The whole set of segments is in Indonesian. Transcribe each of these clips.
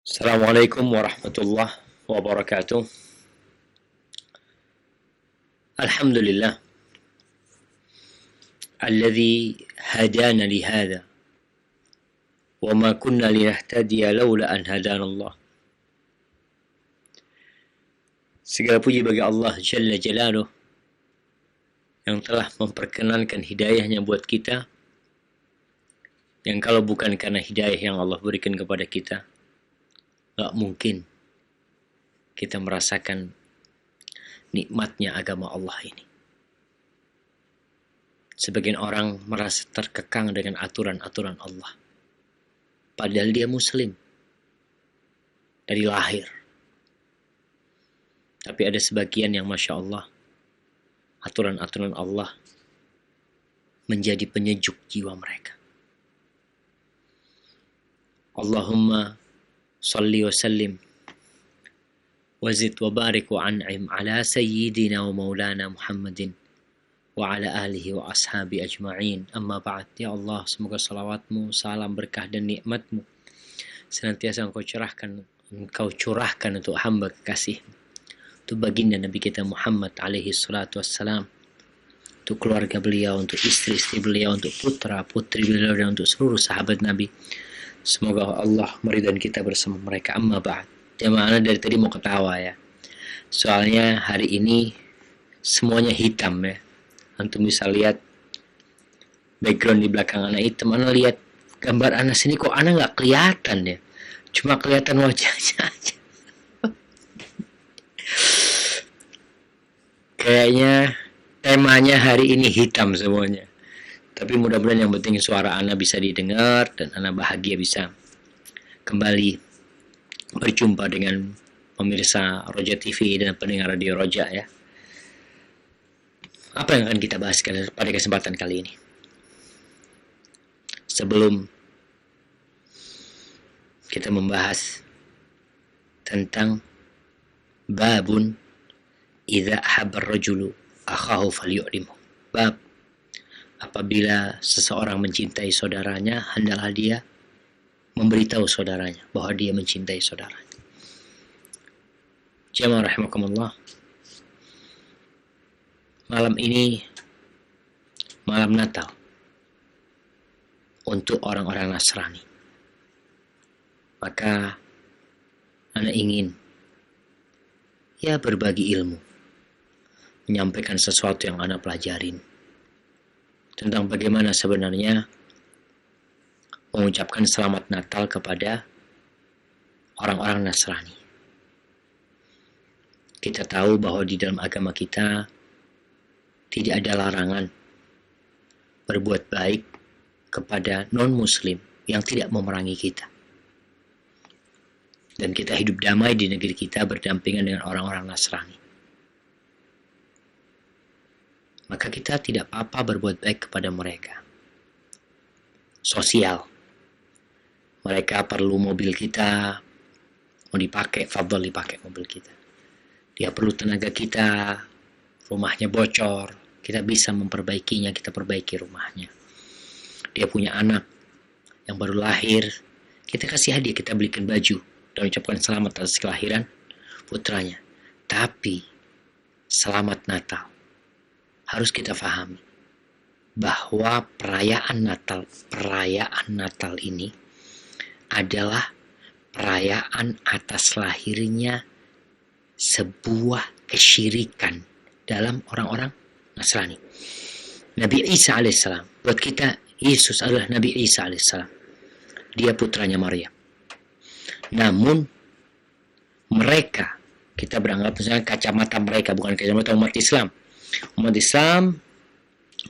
Assalamualaikum warahmatullahi wabarakatuh. Alhamdulillah alladzi hadana li hadza wa ma kunna linahtadiya laula an hadana Allah. Segala puji bagi Allah Jalla Jalaluh yang telah memperkenankan hidayahnya buat kita, yang kalau bukan karena hidayah yang Allah berikan kepada kita, gak mungkin kita merasakan nikmatnya agama Allah ini. Sebagian orang merasa terkekang dengan aturan-aturan Allah, padahal dia muslim dari lahir. Tapi ada sebagian yang Masya Allah, aturan-aturan Allah menjadi penyejuk jiwa mereka. Allahumma salli wa sallim wazid wa barik wa an'im ala sayyidina wa maulana Muhammadin wa ala alihi wa ashabi ajma'in. Amma ba'd. Ya Allah, semoga salawatmu, salam, berkah dan nikmatmu senantiasa engkau curahkan untuk hamba kekasih, untuk baginda Nabi kita Muhammad alaihi salatu wassalam, untuk keluarga beliau, untuk istri-istri beliau, untuk putra-putri beliau, dan untuk seluruh sahabat Nabi. Semoga Allah meridhai kita bersama mereka. Amma ba'd. Jamaah dari tadi mau ketawa ya, soalnya hari ini semuanya hitam ya. Antum bisa lihat background di belakang anak hitam. Anak lihat gambar anak sini, kok anak nggak kelihatan ya, cuma kelihatan wajahnya aja. Kayaknya temanya hari ini hitam semuanya. Tapi mudah-mudahan yang penting suara anak bisa didengar dan anak bahagia bisa kembali berjumpa dengan pemirsa Roja TV dan pendengar radio Roja ya. Apa yang akan kita bahas pada kesempatan kali ini? Sebelum kita membahas tentang babun idza habbar rajulu akhahu falyu'limhu. Bab apabila seseorang mencintai saudaranya, hendaklah dia memberitahu saudaranya bahwa dia mencintai saudaranya. Jamaah rahimakumullah, malam ini malam Natal untuk orang-orang Nasrani. Maka anak ingin ya berbagi ilmu, menyampaikan sesuatu yang anak pelajarin tentang bagaimana sebenarnya mengucapkan selamat Natal kepada orang-orang Nasrani. Kita tahu bahwa di dalam agama kita tidak ada larangan berbuat baik kepada non-muslim yang tidak memerangi kita. Dan kita hidup damai di negeri kita berdampingan dengan orang-orang Nasrani. Maka kita tidak apa-apa berbuat baik kepada mereka. Sosial. Mereka perlu mobil kita, mau dipakai, fadhol dipakai mobil kita. Dia perlu tenaga kita, rumahnya bocor, kita bisa memperbaikinya, kita perbaiki rumahnya. Dia punya anak yang baru lahir, kita kasih hadiah, kita belikan baju dan ucapkan selamat atas kelahiran putranya. Tapi selamat Natal harus kita pahami bahwa perayaan Natal ini adalah perayaan atas lahirnya sebuah kesyirikan dalam orang-orang Nasrani. Nabi Isa alaihissalam, buat kita Yesus adalah Nabi Isa alaihissalam. Dia putranya Maryam. Namun mereka, kita beranggap misalnya kacamata mereka, bukan kacamata umat Islam. Umat Islam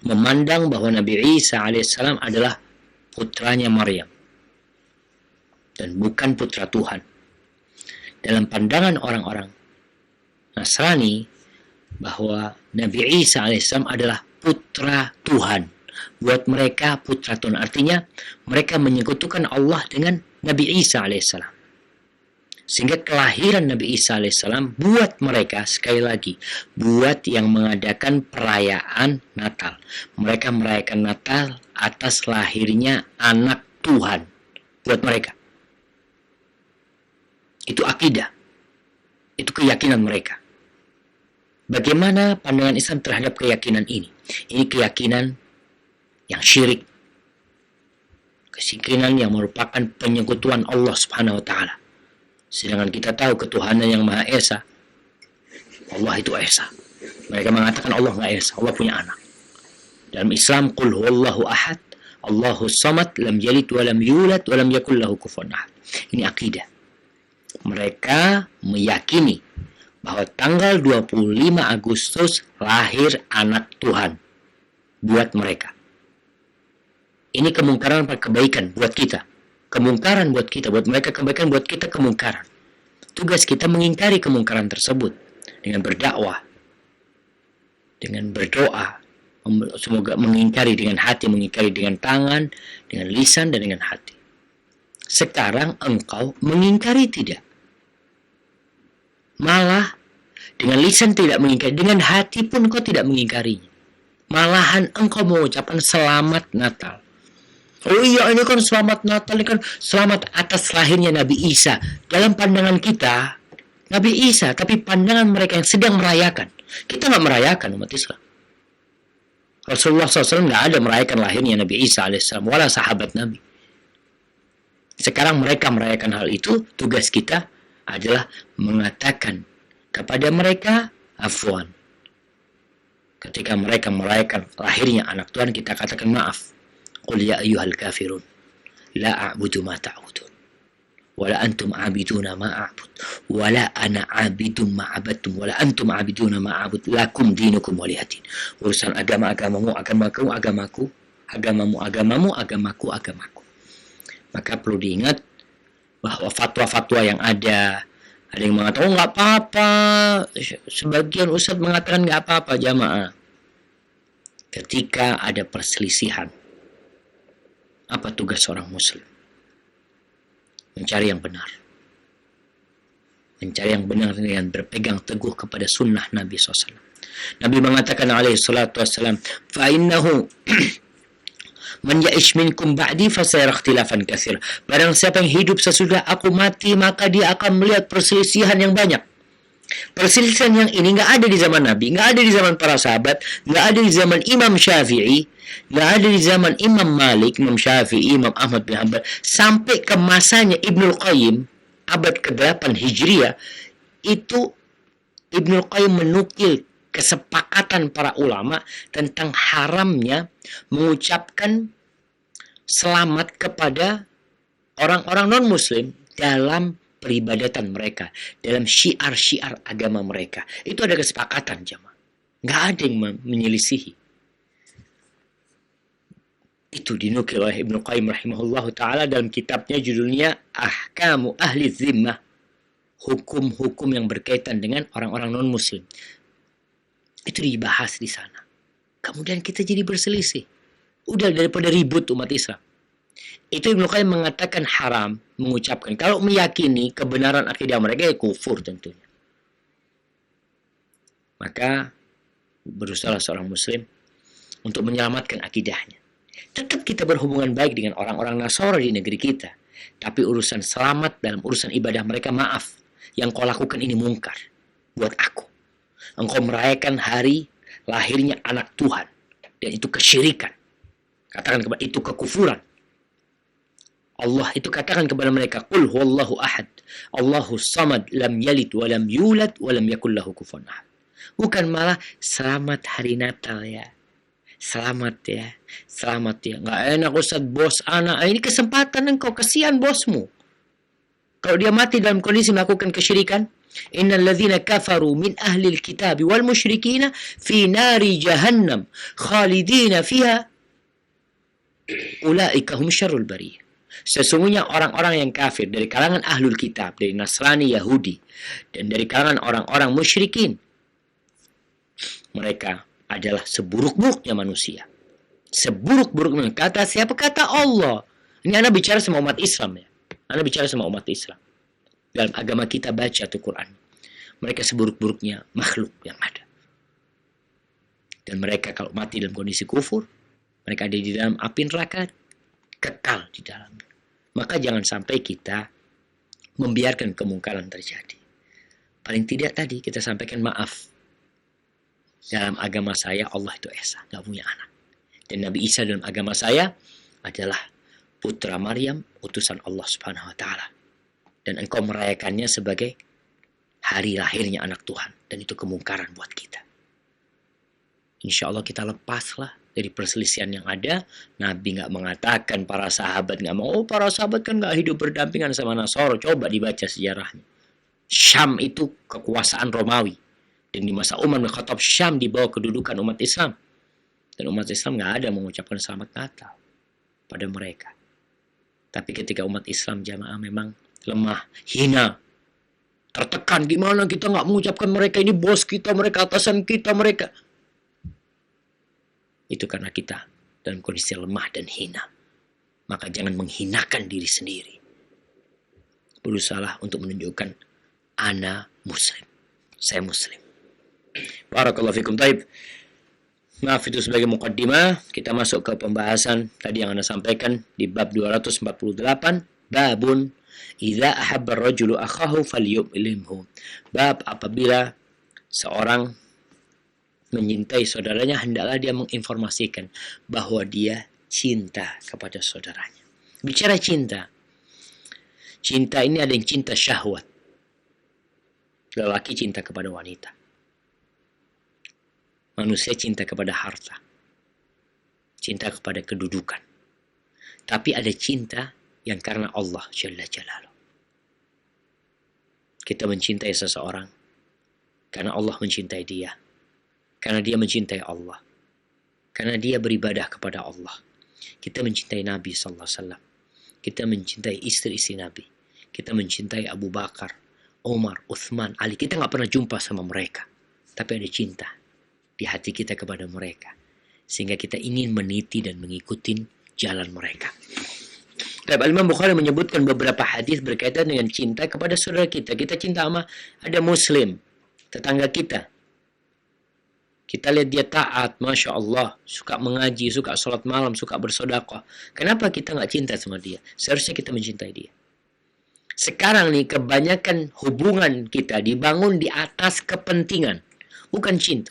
memandang bahwa Nabi Isa alaihissalam adalah putranya Maryam dan bukan putra Tuhan. Dalam pandangan orang-orang Nasrani, bahwa Nabi Isa alaihissalam adalah putra Tuhan. Buat mereka putra Tuhan, artinya mereka menyekutukan Allah dengan Nabi Isa alaihissalam. Sehingga kelahiran Nabi Isa alaihissalam buat mereka, sekali lagi, buat yang mengadakan perayaan Natal. Mereka merayakan Natal atas lahirnya anak Tuhan buat mereka. Itu akidah. Itu keyakinan mereka. Bagaimana pandangan Islam terhadap keyakinan ini? Ini keyakinan yang syirik. Keyakinan yang merupakan penyekutuan Allah Subhanahu wa taala. Sedangkan kita tahu ketuhanan yang Maha Esa. Allah itu Esa. Mereka mengatakan Allah Maha Esa, Allah punya anak. Dalam Islam, qul huwallahu ahad, Allahus samad, lam yalid wa lam yulad wa lam yakul lahu kufuwan ahad. Ini akidah. Mereka meyakini bahwa tanggal 25 Agustus lahir anak Tuhan buat mereka. Ini kemungkaran kebaikan buat kita. Kemungkaran buat kita, buat mereka kebaikan, buat kita kemungkaran. Tugas kita mengingkari kemungkaran tersebut dengan berdakwah, dengan berdoa. Semoga mengingkari dengan hati, mengingkari dengan tangan, dengan lisan, dan dengan hati. Sekarang engkau mengingkari tidak. Malah dengan lisan tidak mengingkari, dengan hati pun engkau tidak mengingkarinya. Malahan engkau mengucapkan selamat Natal. Oh iya, ini kan selamat Natal, ini kan selamat atas lahirnya Nabi Isa. Dalam pandangan kita, Nabi Isa, tapi pandangan mereka yang sedang merayakan. Kita nggak merayakan umat Islam. Rasulullah SAW nggak ada merayakan lahirnya Nabi Isa alaihissalam, wala sahabat Nabi. Sekarang mereka merayakan hal itu, tugas kita adalah mengatakan kepada mereka afwan. Ketika mereka merayakan lahirnya anak Tuhan, kita katakan maaf. Qul ya ayyuhal kafirun la a'budu ma ta'budun wala antum 'abiduna ma a'bud wala ana 'abidum ma 'abadtum wala antum 'abiduna ma a'bud lakum dinukum waliyadin. Urusan agamamu agamaku, agamamu agamaku. Maka perlu diingat bahwa fatwa-fatwa yang ada yang mengatakan oh nggak apa-apa, sebagian ustadz mengatakan nggak apa-apa. Jamaah, ketika ada perselisihan, apa tugas seorang muslim? Mencari yang benar. Mencari yang benar dengan berpegang teguh kepada sunnah Nabi SAW. Nabi mengatakan alaihi salatu wassalam, fa'innahu man ya'ish minkum ba'di fasayara ikhtilafan katsir. Barang siapa yang hidup sesudah aku mati, maka dia akan melihat perselisihan yang banyak. Perselisihan yang ini nggak ada di zaman Nabi, nggak ada di zaman para sahabat, nggak ada di zaman Imam Syafi'i, nggak ada di zaman Imam Malik, Imam Syafi'i, Imam Ahmad bin Hanbal, sampai ke masanya Ibnul Qayyim abad ke-8 Hijriah. Itu Ibnul Qayyim menukil kesepakatan para ulama tentang haramnya mengucapkan selamat kepada orang-orang non-muslim dalam peribadatan mereka, dalam syiar-syiar agama mereka. Itu ada kesepakatan, jemaah. Nggak ada yang menyelisihi. Itu dinukil oleh Ibnu Qayyim rahimahullah ta'ala dalam kitabnya judulnya Ahkamu Ahli Zimmah. Hukum-hukum yang berkaitan dengan orang-orang non-muslim. Itu dibahas di sana. Kemudian kita jadi berselisih. Udah daripada ribut umat Islam. Itu Ibnu Qayyim mengatakan haram mengucapkan. Kalau meyakini kebenaran akidah mereka, ya kufur tentunya. Maka berusaha seorang muslim untuk menyelamatkan akidahnya. Tetap kita berhubungan baik dengan orang-orang Nasara di negeri kita. Tapi urusan selamat dalam urusan ibadah mereka, maaf. Yang kau lakukan ini mungkar. Buat aku. Engkau merayakan hari lahirnya anak Tuhan. Dan itu kesyirikan. Katakan kepada itu kekufuran. Allah itu katakan kepada mereka, qul huwallahu ahad, Allahus samad, lam yalid wa lam yulad wa lam yakul lahu kufuwan ahad. Bukan malah selamat hari Natal ya. Selamat ya. Selamat ya. Enggak enak Ustaz, bos anak. Ini kesempatan engkau, kasihan bosmu. Kalau dia mati dalam kondisi melakukan kesyirikan, innal ladzina kafaru min ahlil kitab wal musyrikina fi nari jahannam khalidina fiha ulaika hum syarrul bariyah. Sesungguhnya orang-orang yang kafir dari kalangan ahlul kitab, dari Nasrani, Yahudi, dan dari kalangan orang-orang musyrikin, mereka adalah seburuk-buruknya manusia. Seburuk-buruknya. Kata siapa? Kata Allah. Ini Anda bicara sama umat Islam ya. Anda bicara sama umat Islam. Dalam agama kita baca tuh Quran. Mereka seburuk-buruknya makhluk yang ada. Dan mereka kalau mati dalam kondisi kufur, mereka ada di dalam api neraka, kekal di dalamnya. Maka jangan sampai kita membiarkan kemungkaran terjadi. Paling tidak tadi kita sampaikan maaf. Dalam agama saya Allah itu Esa, gak punya anak. Dan Nabi Isa dalam agama saya adalah putra Maryam, utusan Allah Subhanahu wa Ta'ala. Dan engkau merayakannya sebagai hari lahirnya anak Tuhan. Dan itu kemungkaran buat kita. Insya Allah kita lepaslah dari perselisihan yang ada. Nabi gak mengatakan, para sahabat gak mau, oh para sahabat kan gak hidup berdampingan sama Nasoro. Coba dibaca sejarahnya. Syam itu kekuasaan Romawi. Dan di masa Umar bin Khattab, Syam dibawa kedudukan umat Islam. Dan umat Islam gak ada mengucapkan selamat Natal pada mereka. Tapi ketika umat Islam jamaah memang lemah, hina, tertekan, gimana kita gak mengucapkan mereka ini bos kita, mereka atasan kita, mereka. Itu karena kita dalam kondisi lemah dan hina. Maka jangan menghinakan diri sendiri. Berusahalah untuk menunjukkan ana muslim. Saya muslim. Barakallahu fikum. Taib. Maaf itu sebagai muqaddimah. Kita masuk ke pembahasan tadi yang Anda sampaikan di bab 248. Babun idza ahabba ar-rajulu akhahu falyu'limhu. Bab apabila seorang menyintai saudaranya, hendaklah dia menginformasikan bahwa dia cinta kepada saudaranya. Bicara cinta. Cinta ini ada yang cinta syahwat. Lelaki cinta kepada wanita. Manusia cinta kepada harta. Cinta kepada kedudukan. Tapi ada cinta yang karena Allah Jalla Jalaluh. Kita mencintai seseorang karena Allah mencintai dia. Karena dia mencintai Allah. Karena dia beribadah kepada Allah. Kita mencintai Nabi Sallallahu Alaihi Wasallam. Kita mencintai istri-istri Nabi. Kita mencintai Abu Bakar, Umar, Uthman, Ali. Kita nggak pernah jumpa sama mereka. Tapi ada cinta di hati kita kepada mereka. Sehingga kita ingin meniti dan mengikuti jalan mereka. Imam Bukhari menyebutkan beberapa hadis berkaitan dengan cinta kepada saudara kita. Kita cinta sama ada Muslim, tetangga kita. Kita lihat dia taat, Masya Allah, suka mengaji, suka sholat malam, suka bersedekah. Kenapa kita nggak cinta sama dia? Seharusnya kita mencintai dia. Sekarang nih, kebanyakan hubungan kita dibangun di atas kepentingan. Bukan cinta.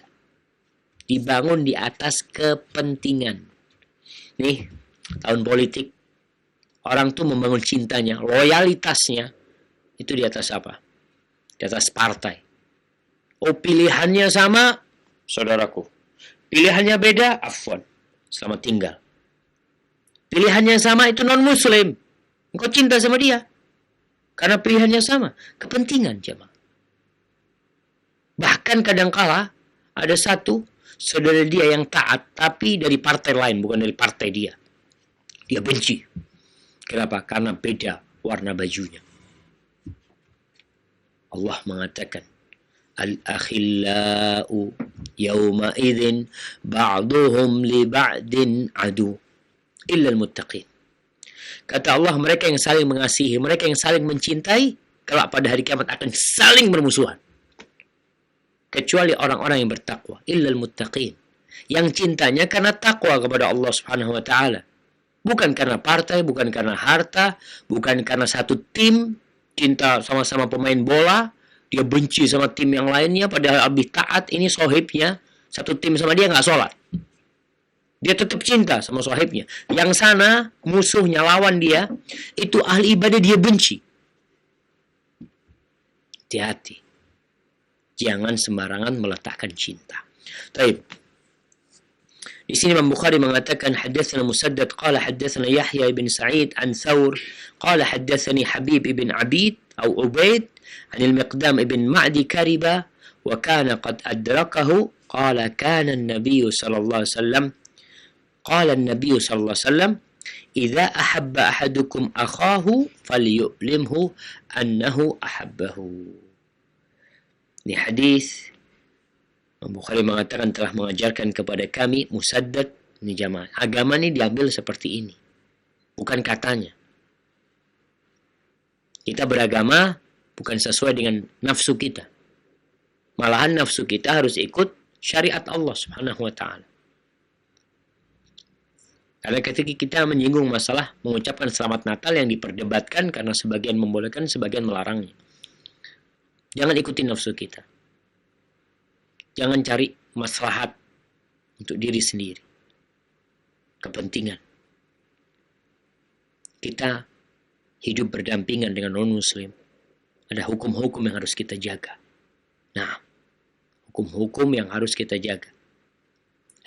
Dibangun di atas kepentingan. Nih, tahun politik. Orang tuh membangun cintanya, loyalitasnya. Itu di atas apa? Di atas partai. Oh, pilihannya sama, saudaraku. Pilihannya beda, afwan. Selamat tinggal. Pilihannya sama, itu non-muslim. Engkau cinta sama dia. Karena pilihannya sama. Kepentingan, jemaah. Bahkan kadangkala ada satu saudara dia yang taat, tapi dari partai lain, bukan dari partai dia. Dia benci. Kenapa? Karena beda warna bajunya. Allah mengatakan, Al-akhillau yawma idhin ba'duhum li ba'din adu illa al-muttaqin. Kata Allah, mereka yang saling mengasihi, mereka yang saling mencintai, kelak pada hari kiamat akan saling bermusuhan. Kecuali orang-orang yang bertakwa, illa al-muttaqin. Yang cintanya karena takwa kepada Allah Subhanahu wa taala. Bukan karena partai, bukan karena harta, bukan karena satu tim, cinta sama-sama pemain bola, dia benci sama tim yang lainnya, padahal lebih taat ini sohibnya, satu tim sama dia nggak sholat. Dia tetap cinta sama sohibnya. Yang sana, musuhnya, lawan dia, itu ahli ibadah dia benci. Hati-hati. Jangan sembarangan meletakkan cinta. Taib. Di sini Imam Bukhari mengatakan hadatsana Musaddad qala hadatsana Yahya ibn Sa'id an Thawr qala hadatsani Habib ibn Abid atau Ubaid an al-Miqdam ibn Ma'di Kariba wa kana qad adrakahu qala kana an-nabiy sallallahu alaihi wasallam qala an-nabiy sallallahu alaihi wasallam idza ahabba ahadukum akhahu falyu'limhu annahu ahabbahu. Ini hadis Bukhari mengatakan telah mengajarkan kepada kami Musaddad, ini jamaah. Agama ini diambil seperti ini. Bukan katanya. Kita beragama bukan sesuai dengan nafsu kita. Malahan nafsu kita harus ikut syariat Allah Subhanahu wa taala. Karena ketika kita menyinggung masalah mengucapkan selamat Natal yang diperdebatkan karena sebagian membolehkan, sebagian melarangnya. Jangan ikuti nafsu kita. Jangan cari maslahat untuk diri sendiri. Kepentingan. Kita hidup berdampingan dengan non-muslim. Ada hukum-hukum yang harus kita jaga. Nah, hukum-hukum yang harus kita jaga.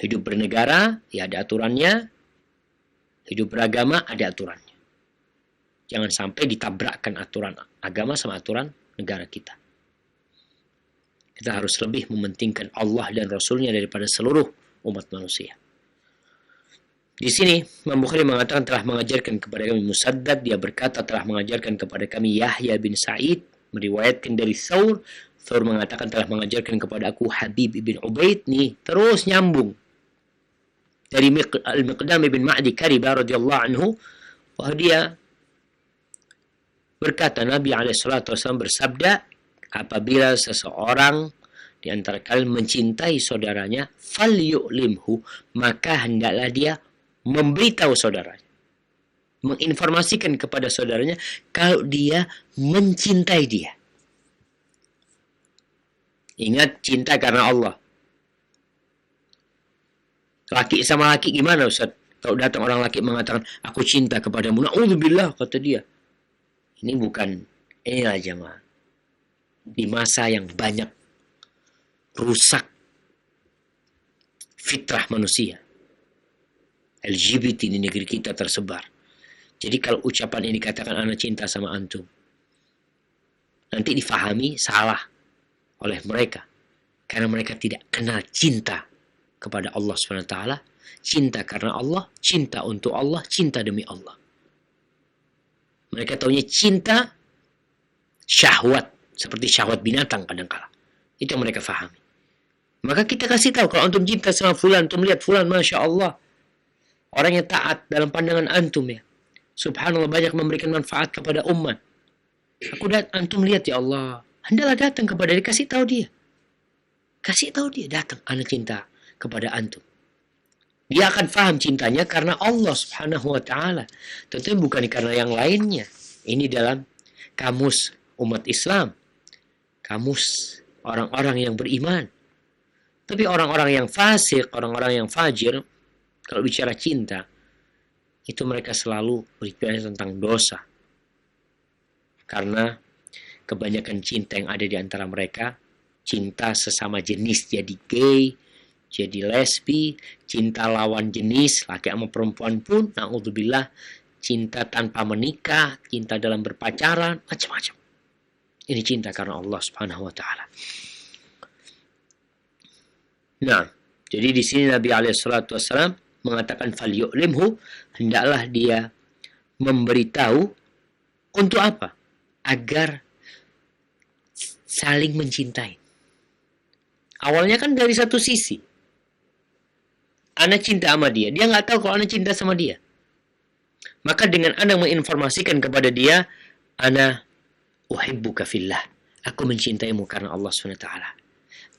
Hidup bernegara, ya ada aturannya. Hidup beragama, ada aturannya. Jangan sampai ditabrakkan aturan agama sama aturan negara kita. Kita harus lebih mementingkan Allah dan Rasulnya daripada seluruh umat manusia. Di sini, Imam Bukhari mengatakan telah mengajarkan kepada kami Musaddad, dia berkata telah mengajarkan kepada kami Yahya bin Sa'id, meriwayatkan dari Thawr, Thawr mengatakan telah mengajarkan kepada aku Habib ibn Ubaid, nih terus nyambung. Dari Al-Miqdam ibn Ma'di Karibah radhiyallahu anhu, bahwa dia berkata Nabi SAW bersabda, apabila seseorang di antara kalian mencintai saudaranya, fal yu'limhu, maka hendaklah dia memberitahu saudaranya, menginformasikan kepada saudaranya kalau dia mencintai dia. Ingat, cinta karena Allah. Laki sama laki gimana Ustaz? Kalau datang orang laki mengatakan, aku cinta kepadamu. Na'udzubillah, kata dia. Ini bukan, inilah jemaah. Di masa yang banyak rusak fitrah manusia. LGBT di negeri kita tersebar. Jadi kalau ucapan ini dikatakan anak cinta sama antum, nanti difahami salah oleh mereka. Karena mereka tidak kenal cinta kepada Allah SWT, cinta karena Allah, cinta untuk Allah, cinta demi Allah. Mereka taunya cinta syahwat, seperti syahwat binatang kadang-kala. Itu yang mereka fahami. Maka kita kasih tahu, kalau antum cinta sama fulan, antum lihat fulan, Masya Allah, orang yang taat dalam pandangan antum ya. Subhanallah, banyak memberikan manfaat kepada umat. Antum lihat ya Allah, hendaklah datang kepada dia, kasih tahu dia. Kasih tahu dia, datang, anak cinta kepada antum. Dia akan faham cintanya karena Allah Subhanahu wa ta'ala. Tentunya bukan karena yang lainnya. Ini dalam kamus umat Islam. Kamus orang-orang yang beriman. Tapi orang-orang yang fasik, orang-orang yang fajir, kalau bicara cinta, itu mereka selalu berbicara tentang dosa. Karena kebanyakan cinta yang ada di antara mereka, cinta sesama jenis, jadi gay, jadi lesbi, cinta lawan jenis, laki sama perempuan pun, na'udzubillah, cinta tanpa menikah, cinta dalam berpacaran, macam-macam. Ini cinta karena Allah Subhanahu wa ta'ala. Nah, jadi di sini Nabi SAW mengatakan fal yu'limhu, hendaklah dia memberitahu untuk apa? Agar saling mencintai. Awalnya kan dari satu sisi. Ana cinta sama dia. Dia nggak tahu kalau Ana cinta sama dia. Maka dengan Ana menginformasikan kepada dia, Ana uhibbuka fillah. Aku mencintaimu karena Allah SWT.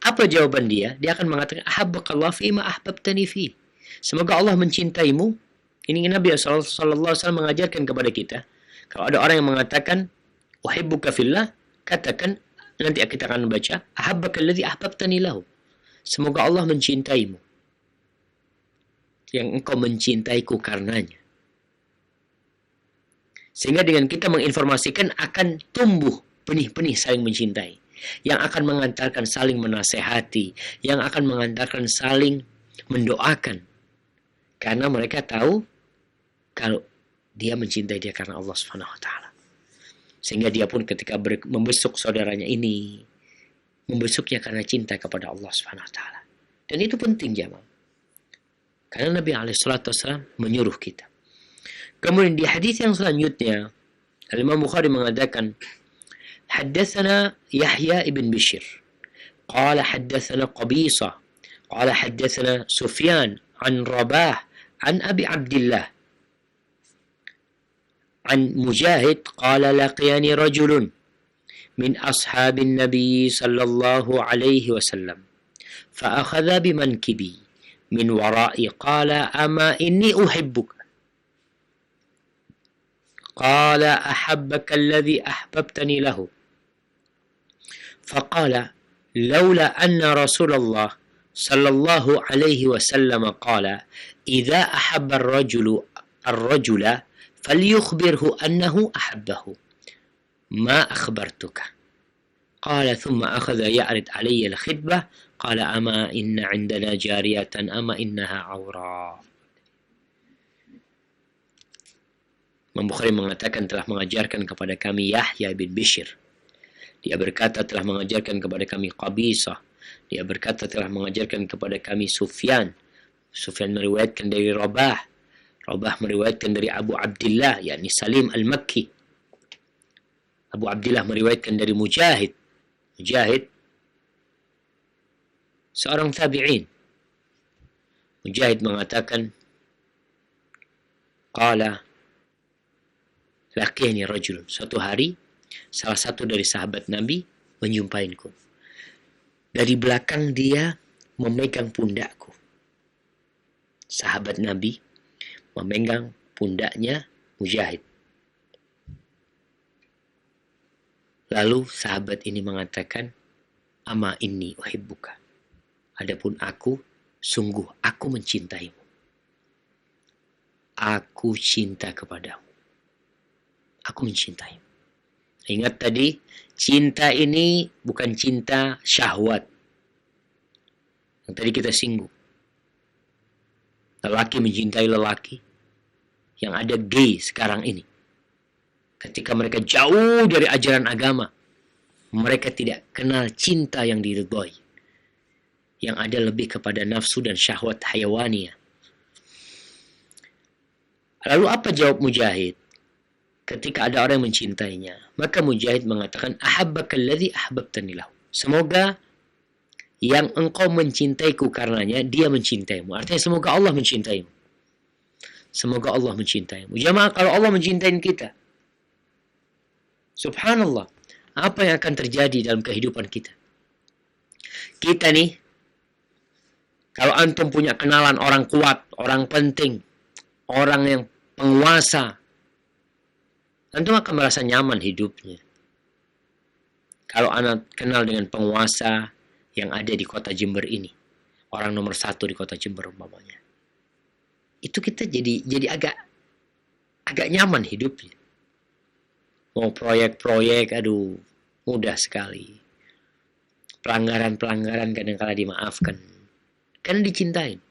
Apa jawaban dia? Dia akan mengatakan, ahabbakallah fima ahbabtani fi. Semoga Allah mencintaimu. Ini Nabi SAW mengajarkan kepada kita. Kalau ada orang yang mengatakan, uhibbuka fillah, katakan, nanti kita akan membaca, ahabbakal ladzi ahbabtani lahu. Semoga Allah mencintaimu yang engkau mencintaiku karenanya. Sehingga dengan kita menginformasikan akan tumbuh benih-benih saling mencintai. Yang akan mengantarkan saling menasehati. Yang akan mengantarkan saling mendoakan. Karena mereka tahu kalau dia mencintai dia karena Allah Subhanahu wa ta'ala. Sehingga dia pun ketika membesuk saudaranya ini, membesuknya karena cinta kepada Allah Subhanahu wa ta'ala. Dan itu penting jemaah. Karena Nabi SAW menyuruh kita. Kemudian di hadis yang selanjutnya, Imam Bukhari mengatakan, Haddatsana Yahya ibn Bishr, qala haddatsana Qabisa, qala haddatsana Sufyan an Rabah an Abi Abdullah an Mujahid qala laqiyani rajulun min ashabin Nabi sallallahu alaihi wasallam fa akhadha bimankibi min wara'i qala ama inni uhibbuka. Qala ahabbaka alladhi ahbabtani lahu. Faqala laula anna Rasulullah sallallahu alaihi wasallam qala idza ahabba ar-rajula falyukhbirhu annahu ahabbahu ma akhbartuka. Qala thumma akhadha ya'rid alayya al-khitbah qala ama inna 'indana jariyatan ama innaha 'awra. Imam Bukhari mengatakan telah mengajarkan kepada kami Yahya bin Bishr. Dia berkata telah mengajarkan kepada kami Qabisah. Dia berkata telah mengajarkan kepada kami Sufyan. Sufyan meriwayatkan dari Rabah. Rabah meriwayatkan dari Abu Abdillah, yakni Salim al-Makki. Abu Abdillah meriwayatkan dari Mujahid. Mujahid seorang tabi'in. Mujahid mengatakan, qala laqiyani rajul. Suatu hari salah satu dari sahabat Nabi menjumpaiku. Dari belakang dia memegang pundakku. Sahabat Nabi memegang pundaknya Mujahid. Lalu sahabat ini mengatakan, ama inni uhibbuka. Adapun aku, sungguh aku mencintaimu. Aku cinta kepadamu. Aku mencintaimu. Ingat tadi, cinta ini bukan cinta syahwat. Yang tadi kita singgung. Lelaki mencintai lelaki. Yang ada gay sekarang ini. Ketika mereka jauh dari ajaran agama, mereka tidak kenal cinta yang diridhoi. Yang ada lebih kepada nafsu dan syahwat hayawaniyah. Lalu apa jawab Mujahid? Ketika ada orang yang mencintainya, maka Mujahid mengatakan, ahabbaka alladhi ahbabtani lahu. Semoga yang engkau mencintaiku karenanya, dia mencintaimu. Artinya semoga Allah mencintaimu. Semoga Allah mencintaimu. Jamaah, kalau Allah mencintai kita, subhanallah, apa yang akan terjadi dalam kehidupan kita? Kita nih, kalau antum punya kenalan orang kuat, orang penting, orang yang penguasa, antum akan merasa nyaman hidupnya. Kalau anak kenal dengan penguasa yang ada di kota Jember ini, orang nomor 1 di kota Jember umpamanya, itu kita jadi agak nyaman hidupnya. Mau proyek-proyek, aduh, mudah sekali. Pelanggaran-pelanggaran kadang-kala dimaafkan. Karena dicintai.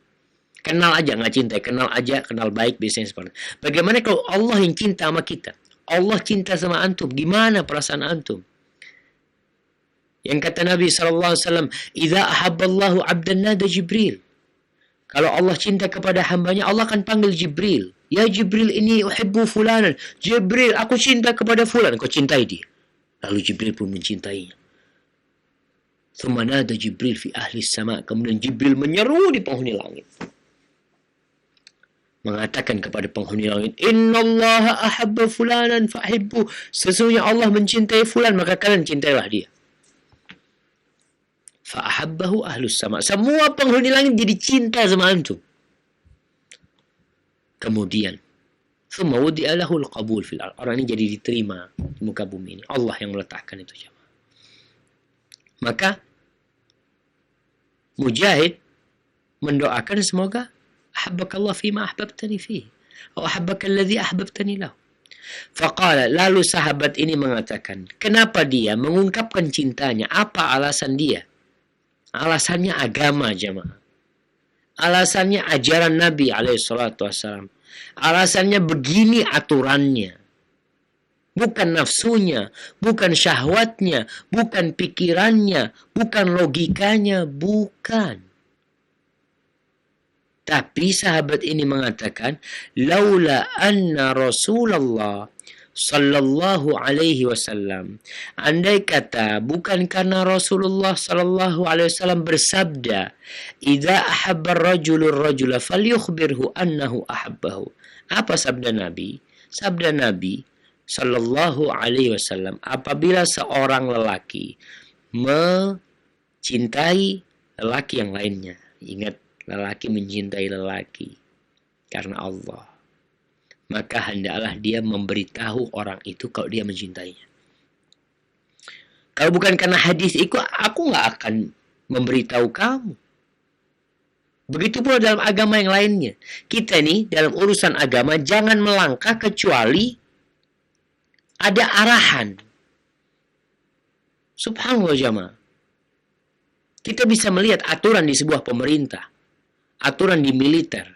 Kenal aja, nggak cintai. Kenal aja, kenal baik, biasanya seperti itu. Bagaimana kalau Allah yang cinta sama kita? Allah cinta sama antum. Gimana perasaan antum? Yang kata Nabi SAW, Iza ahabballahu abdan nada Jibril. Kalau Allah cinta kepada hambanya, Allah akan panggil Jibril. Ya Jibril, ini uhibbu fulanan. Jibril, aku cinta kepada fulan. Kau cintai dia. Lalu Jibril pun mencintainya. Thumma nada Jibril fi ahli sama. Kemudian Jibril menyeru di penghuni langit. Mengatakan kepada penghuni langit, Innallaha ahabba fulanan fa'hibbu. Sesungguhnya Allah mencintai fulan, maka kalian cintailah dia. Fa'ahabbahu ahlus sama. Semua penghuni langit jadi cinta sama antum. Kemudian, thumma wudi'a lahul qabul fil ardh. Orang ini jadi diterima di muka bumi ini. Allah yang meletakkan itu, jemaah. Maka Mujahid mendoakan semoga ahabbakallah fima ahbabtani fihi atau ahabbaka alladhi ahbabtani lahu. Faqala, lalu sahabat ini mengatakan, kenapa dia mengungkapkan cintanya? Apa alasan dia? Alasannya agama, jemaah. Alasannya ajaran Nabi SAW. Alasannya begini aturannya. Bukan nafsunya, bukan syahwatnya, bukan pikirannya, bukan logikanya, bukan. Tapi sahabat ini mengatakan, laula anna Rasulullah sallallahu alaihi wasallam, andai kata bukan karena Rasulullah sallallahu alaihi wasallam bersabda, idza ahabba ar-rajulu ar-rajula falyukhbirhu annahu ahabbahu. Apa sabda Nabi? Sabda Nabi sallallahu alaihi wasallam, apabila seorang lelaki mencintai lelaki yang lainnya. Ingat lelaki mencintai lelaki karena Allah, maka hendaklah dia memberitahu orang itu kalau dia mencintainya. Kalau bukan karena hadis itu, aku nggak akan memberitahu kamu. Begitu pula dalam agama yang lainnya. Kita nih dalam urusan agama jangan melangkah kecuali ada arahan. Subhanallah jamaah. Kita bisa melihat aturan di sebuah pemerintah, aturan di militer,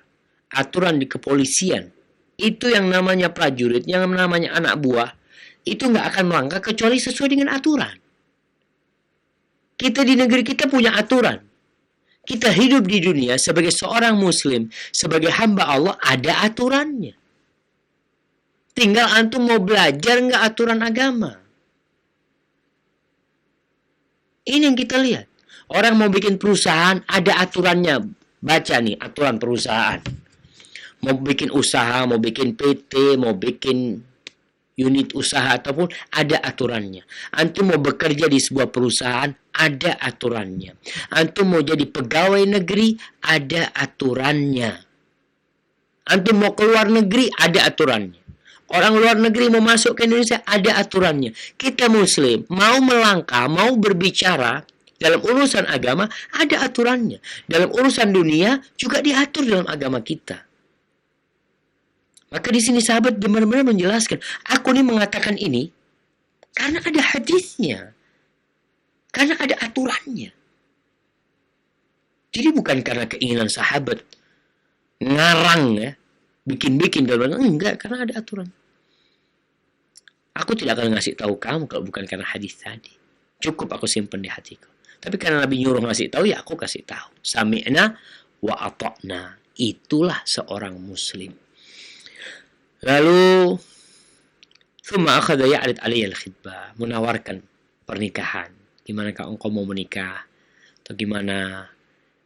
aturan di kepolisian. Itu yang namanya prajurit, yang namanya anak buah, itu nggak akan melangkah kecuali sesuai dengan aturan. Kita di negeri kita punya aturan. Kita hidup di dunia sebagai seorang muslim, sebagai hamba Allah, ada aturannya. Tinggal antum mau belajar nggak aturan agama. Ini yang kita lihat. Orang mau bikin perusahaan, ada aturannya. Baca nih, aturan perusahaan. Mau bikin usaha, mau bikin PT, mau bikin unit usaha ataupun ada aturannya. Antum mau bekerja di sebuah perusahaan, ada aturannya. Antum mau jadi pegawai negeri, ada aturannya. Antum mau keluar negeri, ada aturannya. Orang luar negeri mau masuk ke Indonesia, ada aturannya. Kita muslim, mau melangkah, mau berbicara dalam urusan agama, ada aturannya. Dalam urusan dunia, juga diatur dalam agama kita. Maka di sini sahabat benar-benar menjelaskan, aku ini mengatakan ini karena ada hadisnya. Karena ada aturannya. Jadi bukan karena keinginan sahabat ngarang ya, bikin-bikin dalam enggak, karena ada aturan. Aku tidak akan ngasih tahu kamu kalau bukan karena hadis tadi. Cukup aku simpan di hatiku. Tapi karena Nabi nyuruh ngasih tahu, ya aku kasih tahu. Sami'na wa ata'na. Itulah seorang muslim. Lalu thumma akhadha ya'rid alayya al-khitbah, menawarkan pernikahan. Gimana kalau engkau mau menikah? Atau gimana?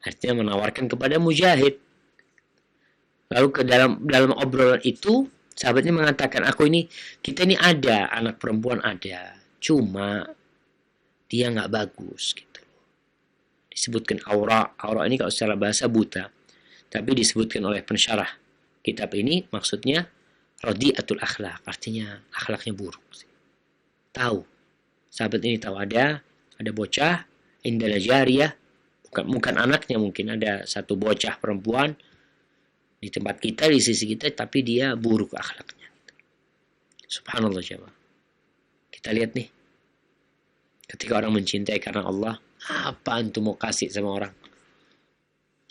Artinya menawarkan kepada Mujahid. Lalu ke dalam obrolan itu, sahabatnya mengatakan, kita ini ada, anak perempuan ada. Cuma dia nggak bagus gitu. Disebutkan aura ini kalau secara bahasa buta, tapi disebutkan oleh pensyarah kitab ini maksudnya radiatul akhlak, artinya akhlaknya buruk. Tahu, sahabat ini tahu ada bocah indala jariyah, bukan anaknya, mungkin ada satu bocah perempuan di tempat kita, di sisi kita, tapi dia buruk akhlaknya. Subhanallah jemaah. Kita lihat nih, ketika orang mencintai karena Allah, apa antum mau kasih sama orang?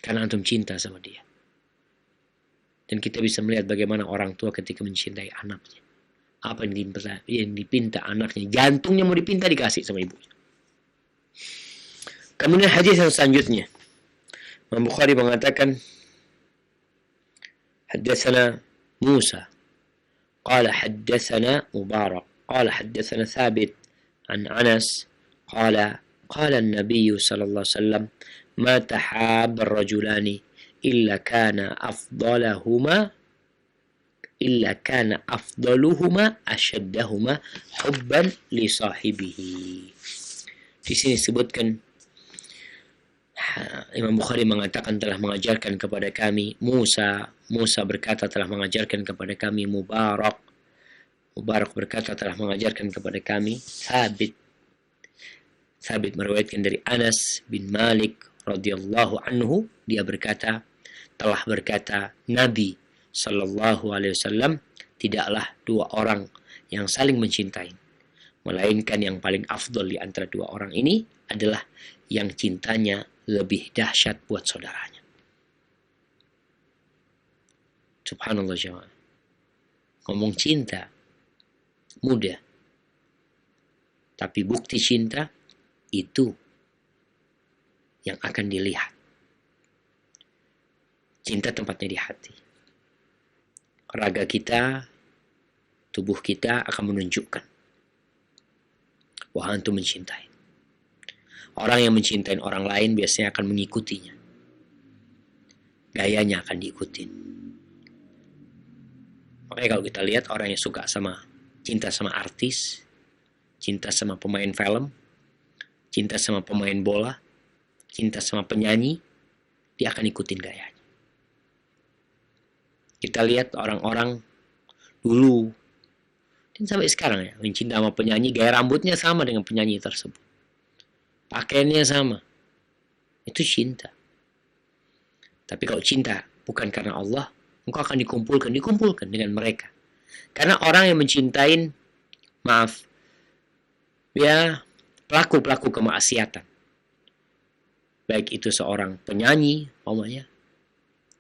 Karena antum cinta sama dia. Dan kita bisa melihat bagaimana orang tua ketika mencintai anaknya. Apa yang dipinta anaknya. Jantungnya mau dipinta, dikasih sama ibunya. Kemudian hadis yang selanjutnya. Imam Bukhari mengatakan, Haddatsana Musa. Qala haddatsana Mubarak. Qala haddatsana Thabit. An Anas. Qala an-Nabiy sallallahu alaihi wasallam, ma tahabba ar-rajulani illa kana afdaluhuma ashaddahuma hubban li sahibihi. Di sini disebutkan Imam Bukhari mengatakan telah mengajarkan kepada kami Musa berkata telah mengajarkan kepada kami Mubarak berkata telah mengajarkan kepada kami Thabit meriwayatkan dari Anas bin Malik radhiyallahu anhu, dia berkata, telah berkata Nabi sallallahu alaihi wasallam, tidaklah dua orang yang saling mencintai, melainkan yang paling afdal di antara dua orang ini adalah yang cintanya lebih dahsyat buat saudaranya. Subhanallah jemaah. Ngomong cinta mudah, tapi bukti cinta itu yang akan dilihat. Cinta tempatnya di hati. Raga kita, tubuh kita akan menunjukkan bahwa antum mencintai. Orang yang mencintai orang lain biasanya akan mengikutinya. Gayanya akan diikutin. Makanya kalau kita lihat orang yang suka cinta sama artis, cinta sama pemain film, cinta sama pemain bola, cinta sama penyanyi, dia akan ikutin gayanya. Kita lihat orang-orang dulu, dan sampai sekarang ya, mencinta sama penyanyi, gaya rambutnya sama dengan penyanyi tersebut. Pakaiannya sama. Itu cinta. Tapi kalau cinta bukan karena Allah, engkau akan dikumpulkan dengan mereka. Karena orang yang mencintai, pelaku-pelaku kemaksiatan, baik itu seorang penyanyi, umpamanya,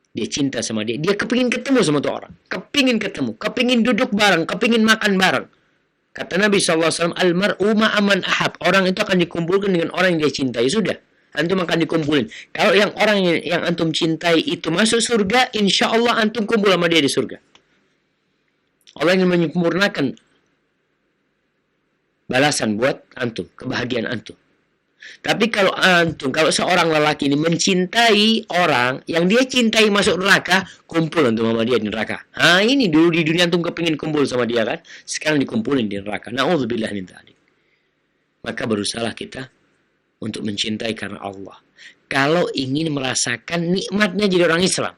dia cinta sama dia kepingin ketemu sama tuh orang, kepingin duduk bareng, kepingin makan bareng. Kata Nabi SAW, almar'u ma'aman ahab, orang itu akan dikumpulkan dengan orang yang dia cintai. Sudah, antum akan dikumpulin. Kalau yang orang yang antum cintai itu masuk surga, insya Allah antum kumpul sama dia di surga. Allah ingin menyempurnakan balasan buat antum, kebahagiaan antum. Tapi kalau seorang lelaki ini mencintai orang yang dia cintai masuk neraka, kumpul antum sama dia di neraka. Nah, ini dulu di dunia antum kepingin kumpul sama dia kan, sekarang dikumpulin di neraka. Na'udzubillah min dzalik. Maka berusahalah kita untuk mencintai karena Allah. Kalau ingin merasakan nikmatnya jadi orang Islam.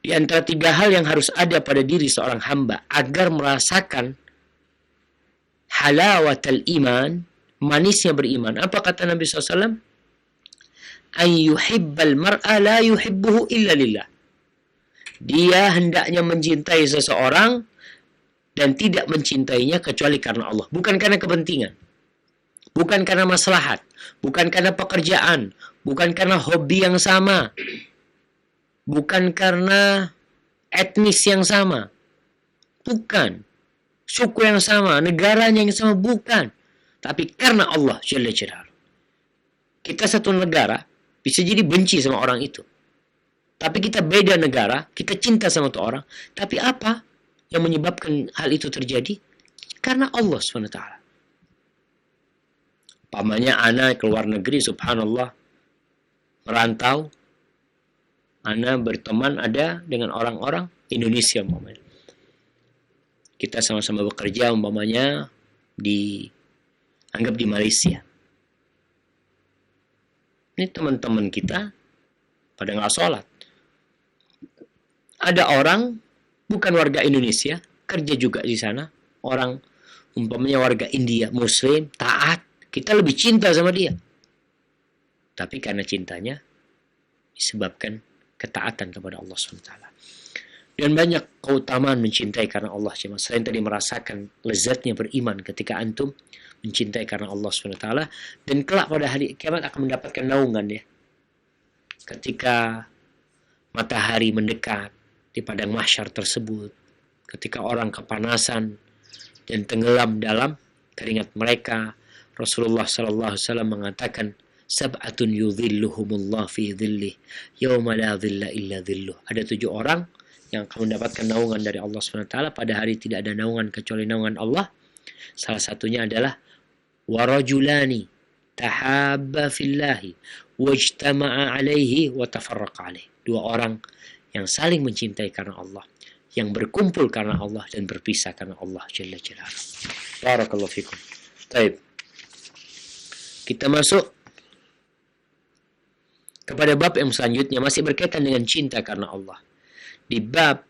Di antara 3 hal yang harus ada pada diri seorang hamba agar merasakan halawatul iman, manisnya beriman. Apa kata Nabi SAW? Ayyuhibbal mar'a la yuhibbuhu illa lillah. Dia hendaknya mencintai seseorang dan tidak mencintainya kecuali karena Allah. Bukan karena kepentingan. Bukan karena maslahat. Bukan karena pekerjaan. Bukan karena hobi yang sama. Bukan karena etnis yang sama. Bukan. Suku yang sama. Negaranya yang sama. Bukan. Tapi karena Allah Jalla Jalaluhu. Kita satu negara bisa jadi benci sama orang itu. Tapi kita beda negara, kita cinta sama tuh orang. Tapi apa yang menyebabkan hal itu terjadi? Karena Allah SWT. Pamannya ana keluar negeri, subhanallah, merantau. Ana berteman ada dengan orang-orang Indonesia umpamanya. Kita sama-sama bekerja umpamanya anggap di Malaysia. Ini teman-teman kita pada nggak sholat. Ada orang bukan warga Indonesia, kerja juga di sana. Orang umpamanya warga India, Muslim, taat. Kita lebih cinta sama dia. Tapi karena cintanya disebabkan ketaatan kepada Allah SWT. Dan banyak keutamaan mencintai karena Allah. Selain tadi merasakan lezatnya beriman ketika antum mencintai karena Allah SWT. Dan kelak pada hari kiamat akan mendapatkan naungan ya. Ketika matahari mendekat di padang mahsyar tersebut. Ketika orang kepanasan dan tenggelam dalam keringat mereka. Rasulullah SAW mengatakan, Sab'atun yudhilluhumullah fi dhillih. Yawma la dhilla illa dhilluh. Ada 7 orang yang akan mendapatkan naungan dari Allah SWT. Pada hari tidak ada naungan kecuali naungan Allah. Salah satunya adalah warajulani tahabba fillahi wajtama'a alaihi wa tafarraqa alaihi. 2 orang yang saling mencintai karena Allah, yang berkumpul karena Allah dan berpisah karena Allah Jalla Jalaluhu. Barakallahu fikum. Baik. Kita masuk kepada bab yang selanjutnya, masih berkaitan dengan cinta karena Allah. Di bab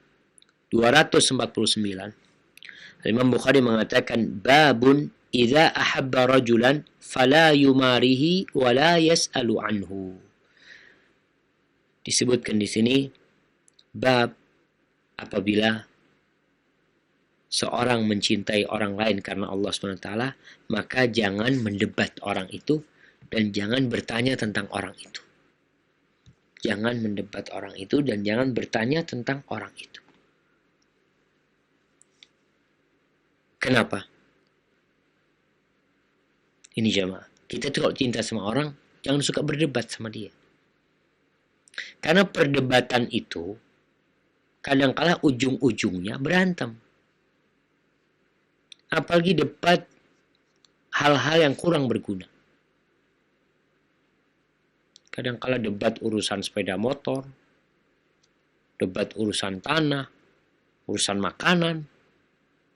249, Imam Bukhari mengatakan, babun idza ahabba rajulan fala yumarihi wa la yas'alu anhu. Disebutkan di sini bab apabila seorang mencintai orang lain karena Allah SWT, maka jangan mendebat orang itu dan jangan bertanya tentang orang itu. Jangan mendebat orang itu dan jangan bertanya tentang orang itu. Kenapa? Ini jamaah. Kita tuh kalau cinta sama orang, jangan suka berdebat sama dia. Karena perdebatan itu kadangkala ujung-ujungnya berantem. Apalagi debat hal-hal yang kurang berguna. Kadangkala debat urusan sepeda motor, debat urusan tanah, urusan makanan.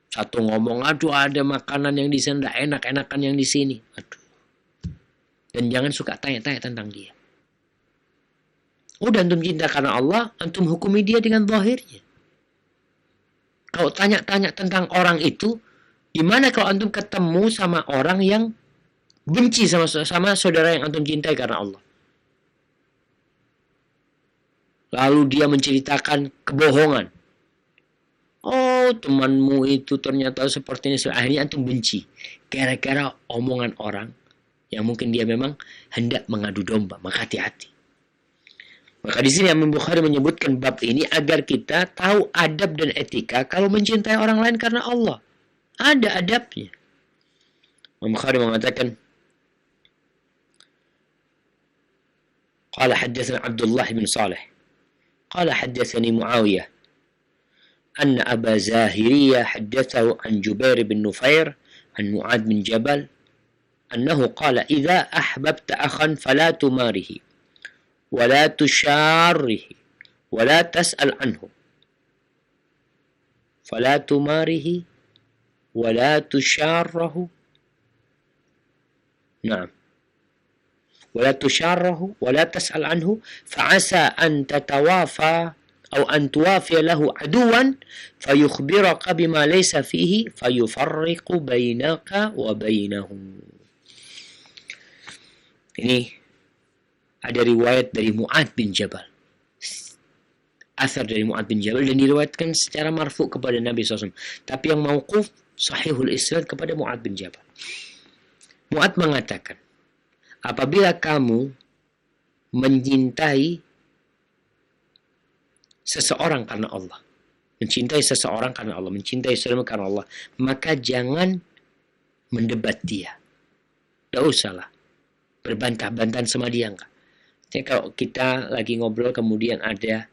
Satu ngomong, aduh ada makanan yang di sana enggak enak-enakan yang di sini. Aduh. Dan jangan suka tanya-tanya tentang dia. Udah antum cinta karena Allah, antum hukumi dia dengan zahirnya. Kalau tanya-tanya tentang orang itu, gimana kalau antum ketemu sama orang yang benci sama saudara yang antum cintai karena Allah? Lalu dia menceritakan kebohongan. Oh, temanmu itu ternyata seperti ini. Akhirnya antum benci. Gara-gara omongan orang yang mungkin dia memang hendak mengadu domba. Maka hati-hati. Maka di sini Imam Bukhari menyebutkan bab ini agar kita tahu adab dan etika kalau mencintai orang lain karena Allah. Ada adabnya. Imam Bukhari mengatakan, Qala haddatsana Abdullah bin Salih. Qala haddatsani Muawiyah. أن أبا زاهرية حدثه عن جبير بن نفير عن معاذ بن جبل أنه قال إذا أحببت أخا فلا تماره ولا تشاره ولا تسأل عنه فلا تماره ولا تشاره نعم ولا تشاره ولا تسأل عنه فعسى أن تتوافى أو أن توافي له عدوا فيخبرك بما ليس فيه فيفرق بينك وبينه. Ini ada riwayat dari Mu'adz bin Jabal. Athar dari Mu'adz bin Jabal dan diriwayatkan secara marfu kepada Nabi SAW. Tapi yang mauquf sahihul isnad kepada Mu'adz bin Jabal. Mu'adz mengatakan, apabila kamu mencintai seseorang karena Allah, mencintai seseorang karena Allah, mencintai seseorang karena Allah, maka jangan mendebat dia. Tidak usahlah berbantah-bantahan sama dia, enggak. Jadi kalau kita lagi ngobrol kemudian ada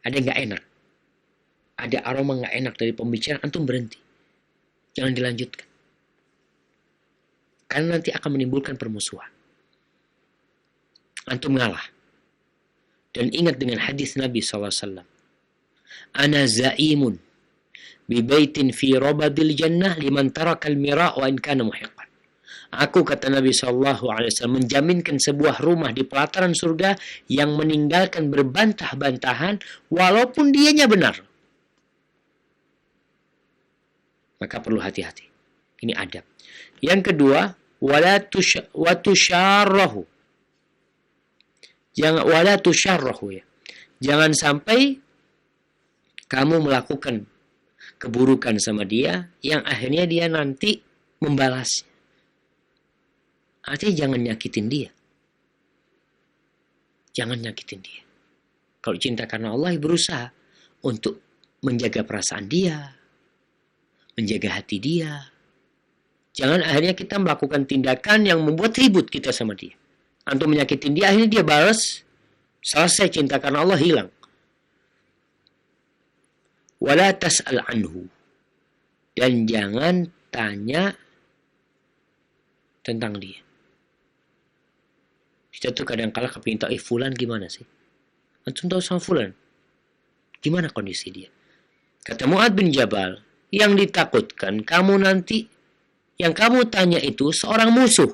ada nggak enak, ada aroma nggak enak dari pembicaraan, antum berhenti, jangan dilanjutkan, karena nanti akan menimbulkan permusuhan. Antum ngalah. Dan ingat dengan hadis Nabi SAW. Ana za'imun bi baitin fi rabadil jannah liman tarakal mira' wa in kana muhiqqan. Aku, kata Nabi SAW, menjaminkan sebuah rumah di pelataran surga yang meninggalkan berbantah-bantahan walaupun dianya benar. Maka perlu hati-hati. Ini adab. Yang kedua, wala tusyarrahu. Jangan wala tusyarrahu, ya. Jangan sampai kamu melakukan keburukan sama dia yang akhirnya dia nanti membalasnya. Artinya jangan nyakitin dia. Jangan nyakitin dia. Kalau cinta karena Allah, berusaha untuk menjaga perasaan dia, menjaga hati dia. Jangan akhirnya kita melakukan tindakan yang membuat ribut kita sama dia. Antum menyakitin dia, akhirnya dia balas, selesai cinta karena Allah hilang. Wala tas'al anhu. Dan jangan tanya tentang dia. Kita tuh kadang-kala kepingin tahu, fulan gimana sih? Antum tahu sama fulan? Gimana kondisi dia? Kata Mu'adz bin Jabal, yang ditakutkan kamu nanti, yang kamu tanya itu seorang musuh.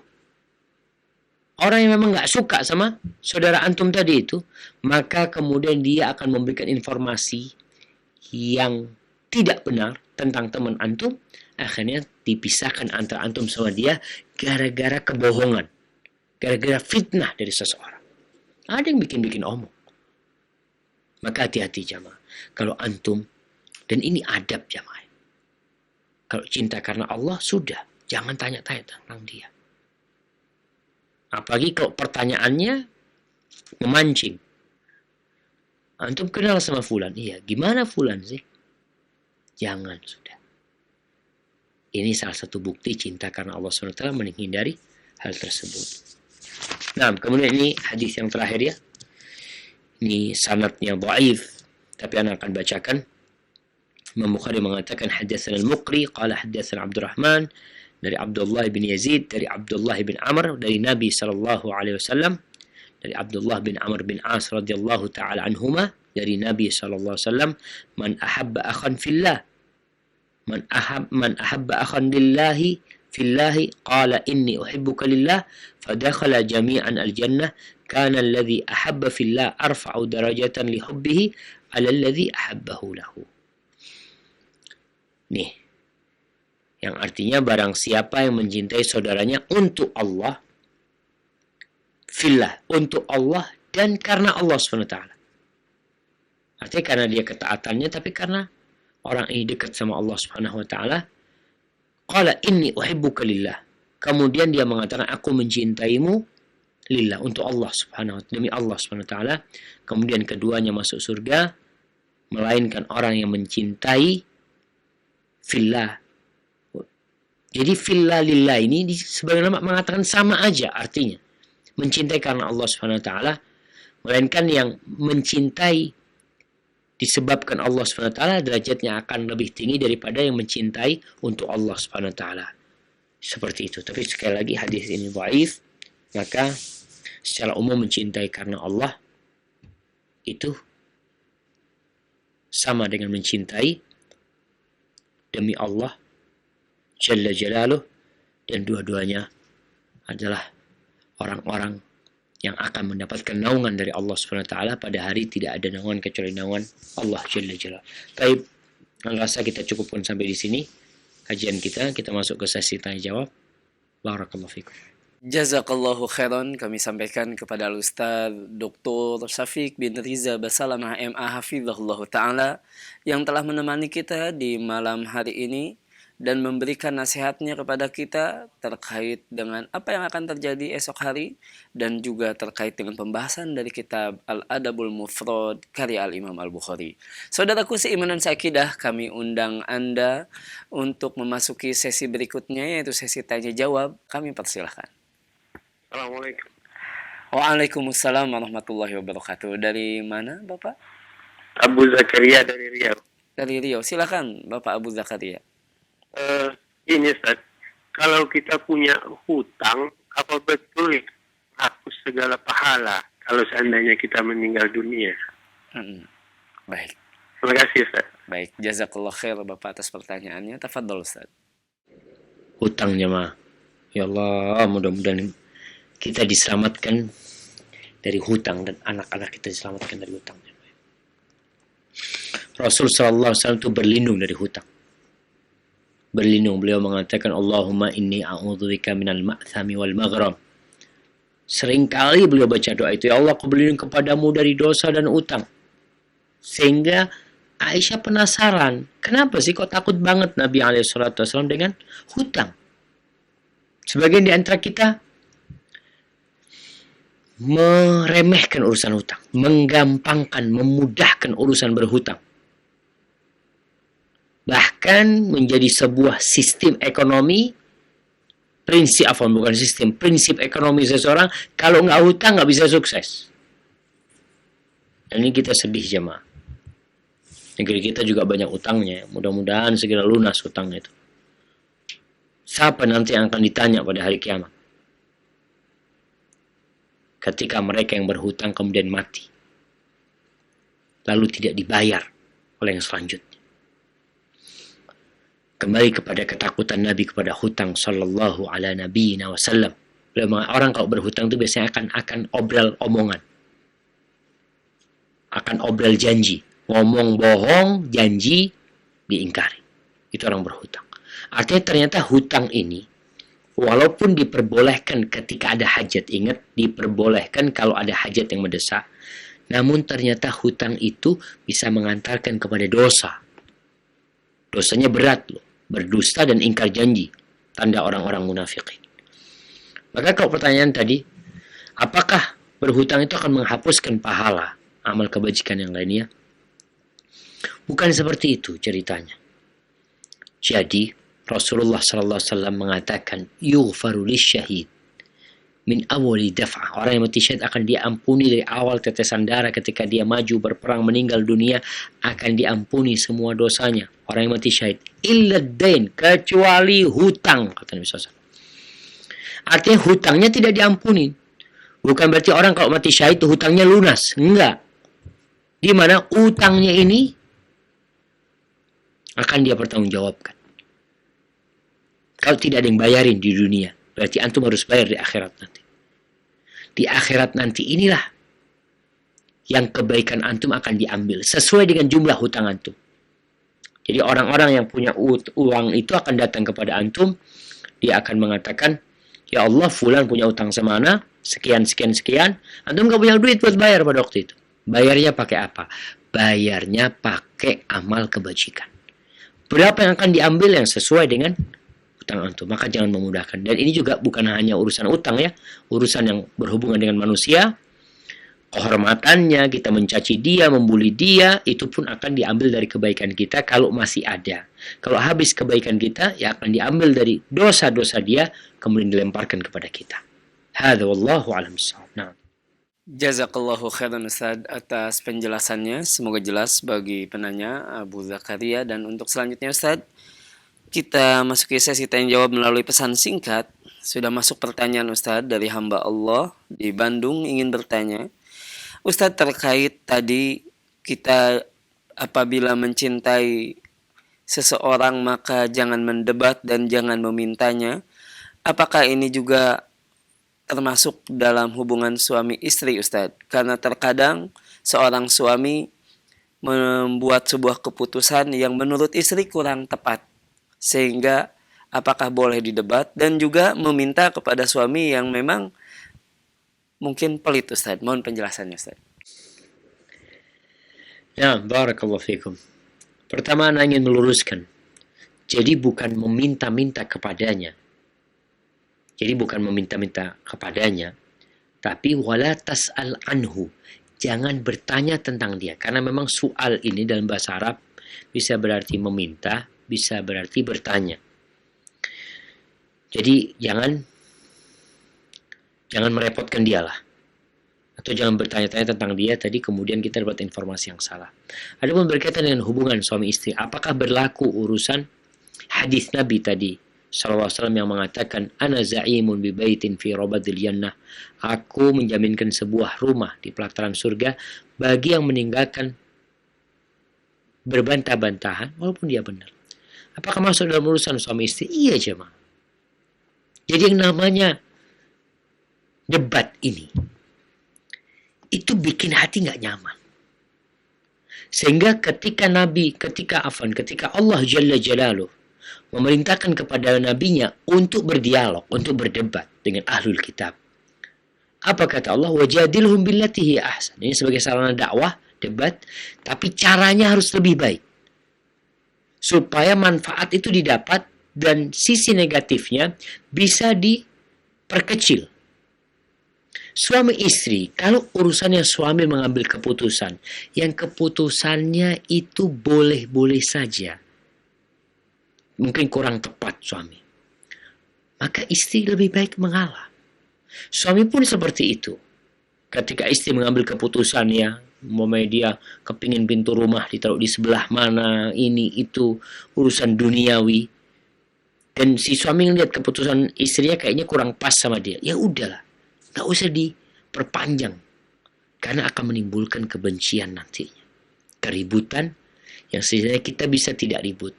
Orang yang memang gak suka sama saudara antum tadi itu, maka kemudian dia akan memberikan informasi yang tidak benar tentang teman antum, akhirnya dipisahkan antara antum sama dia gara-gara kebohongan, gara-gara fitnah dari seseorang. Ada yang bikin-bikin omong. Maka hati-hati jamaah. Kalau antum, dan ini adab jamaah, kalau cinta karena Allah, sudah, jangan tanya-tanya tentang dia. Apalagi kalau pertanyaannya memancing. Antum kenal sama fulan? Iya. Gimana fulan sih? Jangan, sudah. Ini salah satu bukti cinta karena Allah SWT menghindari hal tersebut. Nah, kemudian ini hadis yang terakhir, ya. Ini sanadnya dhaif, tapi ana akan bacakan. Imam Bukhari mengatakan haddatsana al-Muqri qala haddatsana Abdurrahman dari Abdullah bin Yazid, dari Abdullah bin Amr, dari Nabi sallallahu alaihi wasallam, dari Abdullah bin Amr bin As radhiyallahu taala anhuma, dari Nabi sallallahu alaihi wasallam, man ahabba akhan fillah, man ahabba akhan lillahi fillahi qala inni uhibbuka lillah fadakhala jami'an al-jannah kana alladhi ahabba fillah arfa'u darajatan li hubbihi ala alladhi ahabbahu lahu. Nih, yang artinya barang siapa yang mencintai saudaranya untuk Allah, fillah, untuk Allah dan karena Allah SWT. Artinya karena dia ketaatannya, tapi karena orang ini dekat sama Allah SWT. Qala inni uhibbuka lillah. Kemudian dia mengatakan, aku mencintaimu lillah, untuk Allah Subhanahu wa ta'ala, demi Allah Subhanahu wa ta'ala. Kemudian keduanya masuk surga, melainkan orang yang mencintai fillah. Jadi fillah lillah ini sebagian ulama mengatakan sama aja artinya. Mencintai karena Allah Subhanahu wa ta'ala, melainkan yang mencintai disebabkan Allah Subhanahu wa ta'ala derajatnya akan lebih tinggi daripada yang mencintai untuk Allah Subhanahu wa ta'ala. Seperti itu. Tapi sekali lagi hadis ini dhaif, maka secara umum mencintai karena Allah itu sama dengan mencintai demi Allah Jalla Jalaluh, dan dua-duanya adalah orang-orang yang akan mendapatkan naungan dari Allah Subhanahu wa ta'ala. Pada hari tidak ada naungan kecuali naungan Allah Jalla Jalaluh. Baik, rasa kita cukupkan sampai di sini kajian kita. Kita masuk ke sesi tanya jawab. Barakallahu fikum. Jazakallahu khairan, kami sampaikan kepada Al-Ustaz Dr. Syafiq bin Riza Basalamah MA Hafizahullah Ta'ala yang telah menemani kita di malam hari ini dan memberikan nasihatnya kepada kita terkait dengan apa yang akan terjadi esok hari dan juga terkait dengan pembahasan dari kitab Al-Adabul Mufrad karya Al-Imam Al-Bukhari. Saudaraku seiman dan seakidah, kami undang Anda untuk memasuki sesi berikutnya, yaitu sesi tanya jawab. Kami persilahkan. Assalamualaikum. Waalaikumsalam warahmatullahi wabarakatuh. Dari mana Bapak? Abu Zakaria dari Riau. Dari Riau. Silakan Bapak Abu Zakaria. Ini Ustaz, kalau kita punya hutang, apa betul hapus segala pahala kalau seandainya kita meninggal dunia? Baik. Terima kasih Ustaz. Baik, jazakallah khair Bapak atas pertanyaannya. Tafadhol Ustaz. Hutang jemaah. Ya Allah, mudah-mudahan kita diselamatkan dari hutang dan anak-anak kita diselamatkan dari hutang. Rasul sallallahu alaihi wasallam itu berlindung dari hutang. Berlindung, beliau mengatakan Allahumma inni a'udzubika minal ma'thami wal maghram. Seringkali beliau baca doa itu, ya Allah aku berlindung kepadamu dari dosa dan utang. Sehingga Aisyah penasaran, kenapa sih kok takut banget Nabi SAW dengan hutang? Sebagian di antara kita meremehkan urusan hutang, menggampangkan, memudahkan urusan berhutang. Bahkan menjadi sebuah sistem ekonomi, prinsip ekonomi seseorang, kalau nggak hutang nggak bisa sukses. Dan ini kita sedih jemaah. Negeri kita juga banyak utangnya, mudah-mudahan segera lunas hutangnya itu. Siapa nanti yang akan ditanya pada hari kiamat? Ketika mereka yang berhutang kemudian mati, lalu tidak dibayar oleh yang selanjutnya. Kembali kepada ketakutan Nabi kepada hutang sallallahu ala nabiyina wasallam. Orang kalau berhutang itu biasanya akan obral omongan. Akan obral janji. Ngomong bohong, janji, diingkari. Itu orang berhutang. Artinya ternyata hutang ini, walaupun diperbolehkan ketika ada hajat, ingat, diperbolehkan kalau ada hajat yang mendesak, namun ternyata hutang itu bisa mengantarkan kepada dosa. Dosanya berat loh. Berdusta dan ingkar janji. Tanda orang-orang munafikin. Maka kalau pertanyaan tadi, apakah berhutang itu akan menghapuskan pahala amal kebajikan yang lainnya? Bukan seperti itu ceritanya. Jadi Rasulullah SAW mengatakan, yughfaru lisyahid min awali daf'ah. Orang yang mati syahid akan diampuni dari awal tetesan darah ketika dia maju berperang meninggal dunia, akan diampuni semua dosanya. Orang yang mati syahid. Illa dain, kecuali hutang, kata Nabi SAW. Artinya hutangnya tidak diampuni. Bukan berarti orang kalau mati syahid itu hutangnya lunas. Enggak. Di mana hutangnya ini akan dia pertanggungjawabkan. Kalau tidak ada yang bayarin di dunia, berarti antum harus bayar di akhirat nanti. Di akhirat nanti inilah yang kebaikan antum akan diambil sesuai dengan jumlah hutang antum. Jadi orang-orang yang punya uang itu akan datang kepada antum, dia akan mengatakan, ya Allah, fulan punya utang sama ana, sekian, antum gak punya duit buat bayar pada waktu itu. Bayarnya pakai apa? Bayarnya pakai amal kebajikan. Berapa yang akan diambil yang sesuai dengan utang antum, maka jangan memudahkan. Dan ini juga bukan hanya urusan utang ya, urusan yang berhubungan dengan manusia, kehormatannya, kita mencaci dia, membuli dia, itu pun akan diambil dari kebaikan kita kalau masih ada. Kalau habis kebaikan kita, ya akan diambil dari dosa-dosa dia, kemudian dilemparkan kepada kita. Hadza wallahu a'lam bissawab. Nah. Jazakallahu khairan Ustaz atas penjelasannya. Semoga jelas bagi penanya Abu Zakaria. Dan untuk selanjutnya Ustaz, kita masuk ke sesi tanya jawab melalui pesan singkat. Sudah masuk pertanyaan Ustaz dari hamba Allah di Bandung ingin bertanya. Ustadz, terkait tadi kita apabila mencintai seseorang maka jangan mendebat dan jangan memintanya. Apakah ini juga termasuk dalam hubungan suami istri Ustadz? Karena terkadang seorang suami membuat sebuah keputusan yang menurut istri kurang tepat. Sehingga apakah boleh didebat dan juga meminta kepada suami yang memang mungkin pelit Ustaz. Mohon penjelasannya Ustaz. Ya, barakallahu fikum. Pertama, Ana ingin meluruskan. Jadi bukan meminta-minta kepadanya. Tapi wala tas'al anhu. Jangan bertanya tentang dia. Karena memang soal ini dalam bahasa Arab bisa berarti meminta, bisa berarti bertanya. Jadi jangan merepotkan dia lah. Atau jangan bertanya-tanya tentang dia tadi kemudian kita dapat informasi yang salah. Adapun berkaitan dengan hubungan suami istri, apakah berlaku urusan hadis Nabi tadi sallallahu alaihi wasallam yang mengatakan ana za'imun bi baitin fi rabadil jannah. Aku menjaminkan sebuah rumah di pelataran surga bagi yang meninggalkan berbantah-bantahan walaupun dia benar. Apakah masuk dalam urusan suami istri? Iya, jemaah. Jadi yang namanya debat ini itu bikin hati nggak nyaman. Sehingga ketika Allah Jalla Jalaluh memerintahkan kepada nabinya untuk berdialog, untuk berdebat dengan ahlul kitab. Apa kata Allah? Wajadilhum billati hiya ahsan. Ini sebagai sarana dakwah, debat, tapi caranya harus lebih baik. Supaya manfaat itu didapat dan sisi negatifnya bisa diperkecil. Suami istri, kalau urusannya suami mengambil keputusan, yang keputusannya itu boleh-boleh saja, mungkin kurang tepat suami, maka istri lebih baik mengalah. Suami pun seperti itu. Ketika istri mengambil keputusannya, dia kepingin pintu rumah ditaruh di sebelah mana, ini itu urusan duniawi, dan si suami ngeliat keputusan istrinya kayaknya kurang pas sama dia, ya udahlah, gak usah diperpanjang, karena akan menimbulkan kebencian nantinya, keributan yang sebenarnya kita bisa tidak ribut.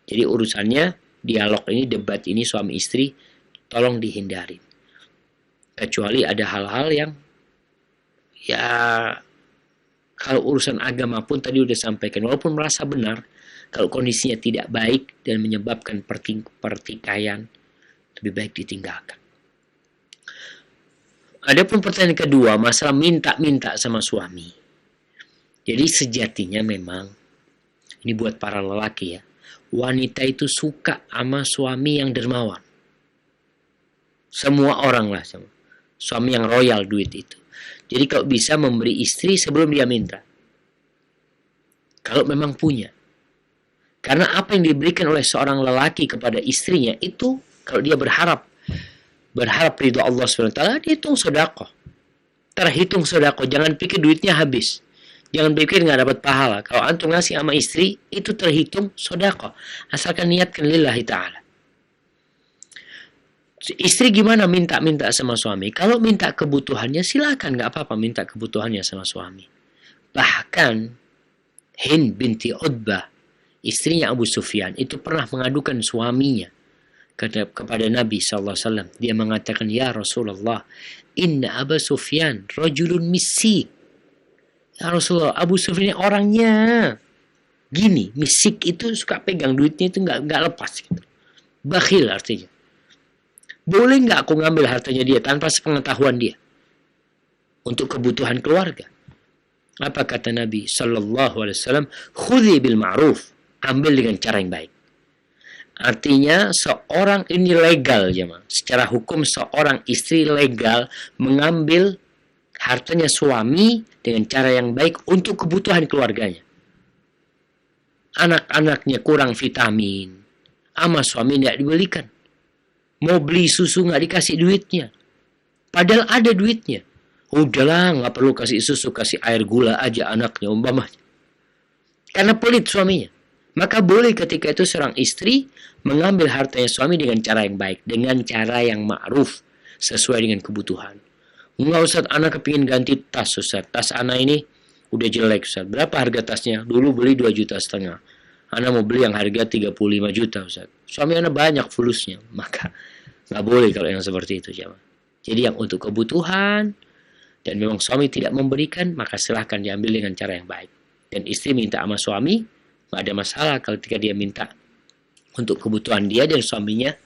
Jadi urusannya dialog ini, debat ini suami istri tolong dihindari. Kecuali ada hal-hal yang ya kalau urusan agama pun tadi udah sampaikan, walaupun merasa benar, kalau kondisinya tidak baik dan menyebabkan pertikaian, lebih baik ditinggalkan. Adapun pertanyaan kedua, masalah minta-minta sama suami. Jadi sejatinya memang, ini buat para lelaki ya, wanita itu suka sama suami yang dermawan. Semua orang lah, suami yang royal duit itu. Jadi kalau bisa memberi istri sebelum dia minta. Kalau memang punya. Karena apa yang diberikan oleh seorang lelaki kepada istrinya itu, kalau dia berharap ridho Allah SWT, dia hitung sedekah. Terhitung sedekah. Jangan pikir duitnya habis. Jangan pikir nggak dapat pahala. Kalau antum ngasih sama istri, itu terhitung sedekah. Asalkan niatkan lillahi ta'ala. Istri gimana minta-minta sama suami? Kalau minta kebutuhannya, silakan, nggak apa-apa minta kebutuhannya sama suami. Bahkan Hind binti Utbah istrinya Abu Sufyan itu pernah mengadukan suaminya kepada Nabi SAW. Dia mengatakan, ya Rasulullah, inna Abu Sufyan rajulun misik. Ya Rasulullah, Abu Sufyan orangnya gini, misik itu suka pegang duitnya itu nggak lepas gitu. Bakhil artinya. Boleh nggak aku ngambil hartanya dia tanpa sepengetahuan dia untuk kebutuhan keluarga? Apa kata Nabi Sallallahu Alaihi Wasallam? Khudhi bil ma'ruf, ambil dengan cara yang baik. Artinya seorang ini legal, jemaah. Secara hukum seorang istri legal mengambil hartanya suami dengan cara yang baik untuk kebutuhan keluarganya. Anak-anaknya kurang vitamin, sama suami tidak dibelikan. Mau beli susu nggak dikasih duitnya. Padahal ada duitnya. Udahlah, nggak perlu kasih susu, kasih air gula aja anaknya, umpamanya. Karena pelit suaminya. Maka boleh ketika itu seorang istri mengambil hartanya suami dengan cara yang baik, dengan cara yang ma'ruf, sesuai dengan kebutuhan. Enggak, Ustaz, anak kepingin ganti tas, Ustaz. Tas anak ini udah jelek, Ustaz. Berapa harga tasnya? Dulu beli 2,5 juta. Anak mau beli yang harga 35 juta, Ustaz. Suami anak banyak fulusnya. Maka nggak boleh kalau yang seperti itu, jemaah. Jadi yang untuk kebutuhan, dan memang suami tidak memberikan, maka silahkan diambil dengan cara yang baik. Dan istri minta sama suami, nggak ada masalah kalau ketika dia minta untuk kebutuhan dia dan suaminya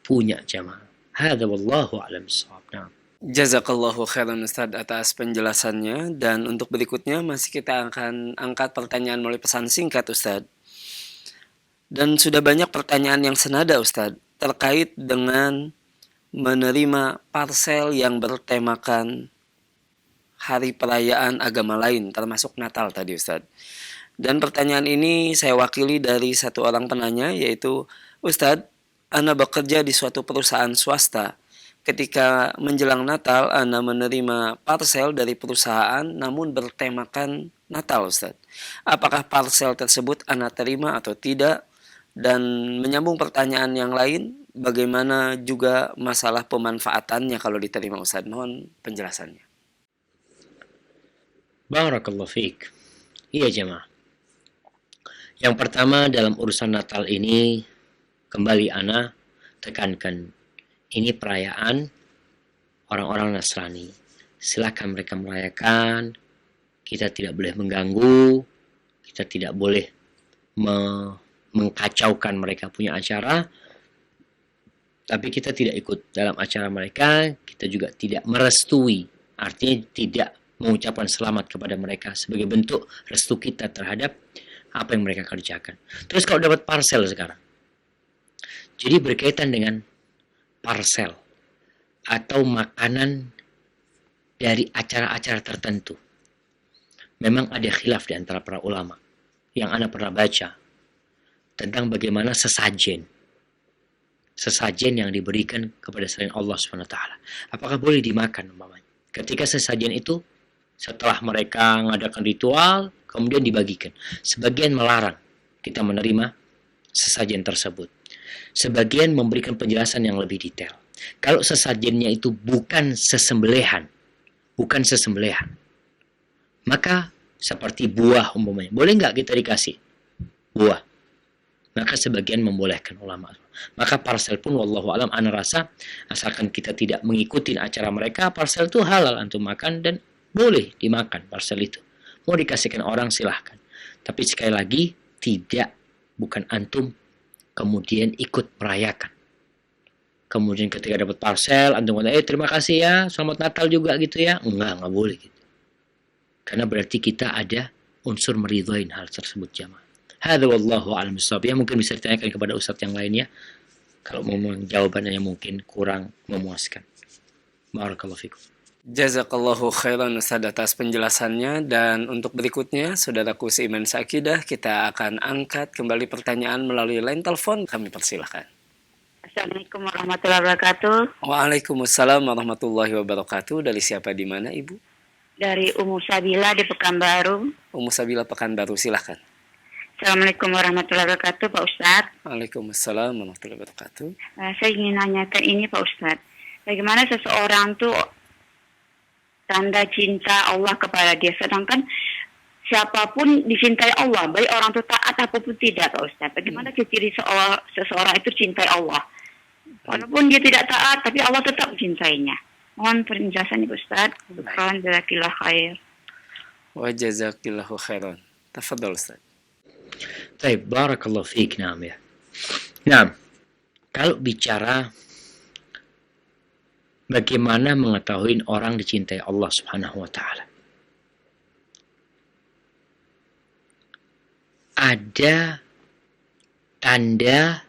punya, jemaah. Hadza wallahu a'lam bissawab. Nah. Jazakallahu khairan Ustaz atas penjelasannya, dan untuk berikutnya masih kita akan angkat pertanyaan melalui pesan singkat Ustaz. Dan sudah banyak pertanyaan yang senada Ustaz terkait dengan menerima parsel yang bertemakan hari perayaan agama lain, termasuk Natal tadi Ustaz. Dan pertanyaan ini saya wakili dari satu orang penanya, yaitu, Ustaz, Ana bekerja di suatu perusahaan swasta. Ketika menjelang Natal, Ana menerima parsel dari perusahaan namun bertemakan Natal, Ustaz. Apakah parsel tersebut Ana terima atau tidak? Dan menyambung pertanyaan yang lain, bagaimana juga masalah pemanfaatannya kalau diterima, Ustaz? Mohon penjelasannya. Barakallahu fiik. Iya, jemaah. Yang pertama dalam urusan Natal ini, kembali Ana tekankan, ini perayaan orang-orang Nasrani. Silakan mereka merayakan, kita tidak boleh mengganggu, kita tidak boleh mengkacaukan mereka punya acara, tapi kita tidak ikut dalam acara mereka, kita juga tidak merestui, artinya tidak mengucapkan selamat kepada mereka sebagai bentuk restu kita terhadap apa yang mereka kerjakan. Terus kalau dapat parsel sekarang, jadi berkaitan dengan parsel atau makanan dari acara-acara tertentu, memang ada khilaf di antara para ulama. Yang Ana pernah baca tentang bagaimana sesajen yang diberikan kepada selain Allah SWT, apakah boleh dimakan umpamanya. Ketika sesajen itu setelah mereka mengadakan ritual kemudian dibagikan, sebagian melarang kita menerima sesajen tersebut, sebagian memberikan penjelasan yang lebih detail. Kalau sesajennya itu bukan sesembelihan, maka seperti buah umpamanya, boleh nggak kita dikasih buah? Maka sebagian membolehkan ulama. Maka parsel pun wallahu alam, ana rasa asalkan kita tidak mengikuti acara mereka, parsel itu halal antum makan dan boleh dimakan parsel itu. Mau dikasihkan orang silahkan. Tapi sekali lagi bukan antum kemudian ikut merayakan. Kemudian ketika dapat parsel antum kata, terima kasih ya, selamat Natal juga gitu ya. Enggak boleh gitu. Karena berarti kita ada unsur meridhoin hal tersebut, jamaah. Hadza wallahu a'lam bissawab. Ya, mungkin bisa ditanyakan kepada ustadz yang lainnya kalau memang jawabannya mungkin kurang memuaskan. Barakallahu fikum. Jazakallahu khairan Ustaz atas penjelasannya, dan untuk berikutnya saudaraku seiman seakidah, kita akan angkat kembali pertanyaan melalui line telepon. Kami persilahkan. Assalamualaikum warahmatullahi wabarakatuh. Waalaikumsalam warahmatullahi wabarakatuh. Dari siapa, di mana Ibu? Dari Ummu Sabila di Pekanbaru. Ummu Sabila Pekanbaru, silahkan. Assalamualaikum warahmatullahi wabarakatuh, Pak Ustadz. Waalaikumsalam warahmatullahi wabarakatuh. Saya ingin nanyakan ini, Pak Ustadz. Bagaimana seseorang tuh tanda cinta Allah kepada dia, sedangkan siapapun dicintai Allah, baik orang itu taat apapun tidak, Pak Ustaz. Bagaimana ciri seseorang itu cintai Allah? Walaupun dia tidak taat, tapi Allah tetap mencintainya. Mohon penjelasan Ibu Ustaz. Syukran, jazakillah khair. Wa jazakillahu khairan. Tafadhal Ustaz. Baik, barakallahu fiik, naam ya. Nah, kalau bicara bagaimana mengetahui orang dicintai Allah Subhanahu wa taala. Ada tanda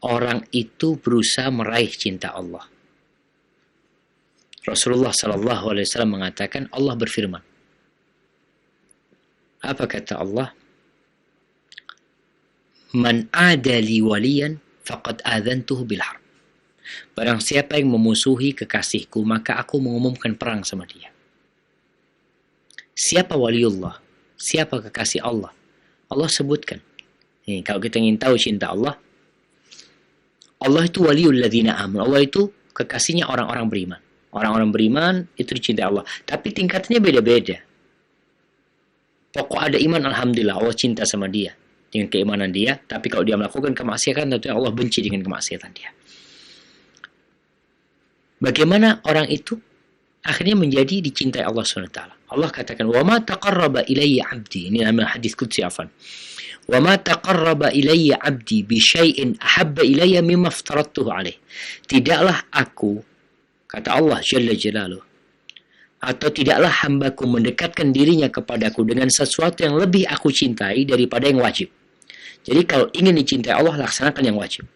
orang itu berusaha meraih cinta Allah. Rasulullah sallallahu alaihi wasallam mengatakan, Allah berfirman. Apa kata Allah? Man adali waliyan faqad adzantuhu bil harb. Barang siapa yang memusuhi kekasihku, maka aku mengumumkan perang sama dia. Siapa waliullah? Siapa kekasih Allah? Allah sebutkan. Nih, kalau kita ingin tahu cinta Allah, Allah itu waliul ladzina amanu. Allah itu kekasihnya orang-orang beriman. Orang-orang beriman itu dicintai Allah. Tapi tingkatnya beda-beda. Pokok ada iman, alhamdulillah, Allah cinta sama dia dengan keimanan dia. Tapi kalau dia melakukan kemaksiatan, tentu Allah benci dengan kemaksiatan dia. Bagaimana orang itu akhirnya menjadi dicintai Allah SWT. Allah katakan, wa ma taqarraba ilayya abdi. Ini nama hadis qudsi afan. Wa ma taqarraba ilayya abdi bi syai'in ahabba ilayya mimma aftaradtuhu alaih. Tidaklah aku, kata Allah Jalla Jalaluh, atau tidaklah hambaku mendekatkan dirinya kepadaku dengan sesuatu yang lebih aku cintai daripada yang wajib. Jadi kalau ingin dicintai Allah, laksanakan yang wajib.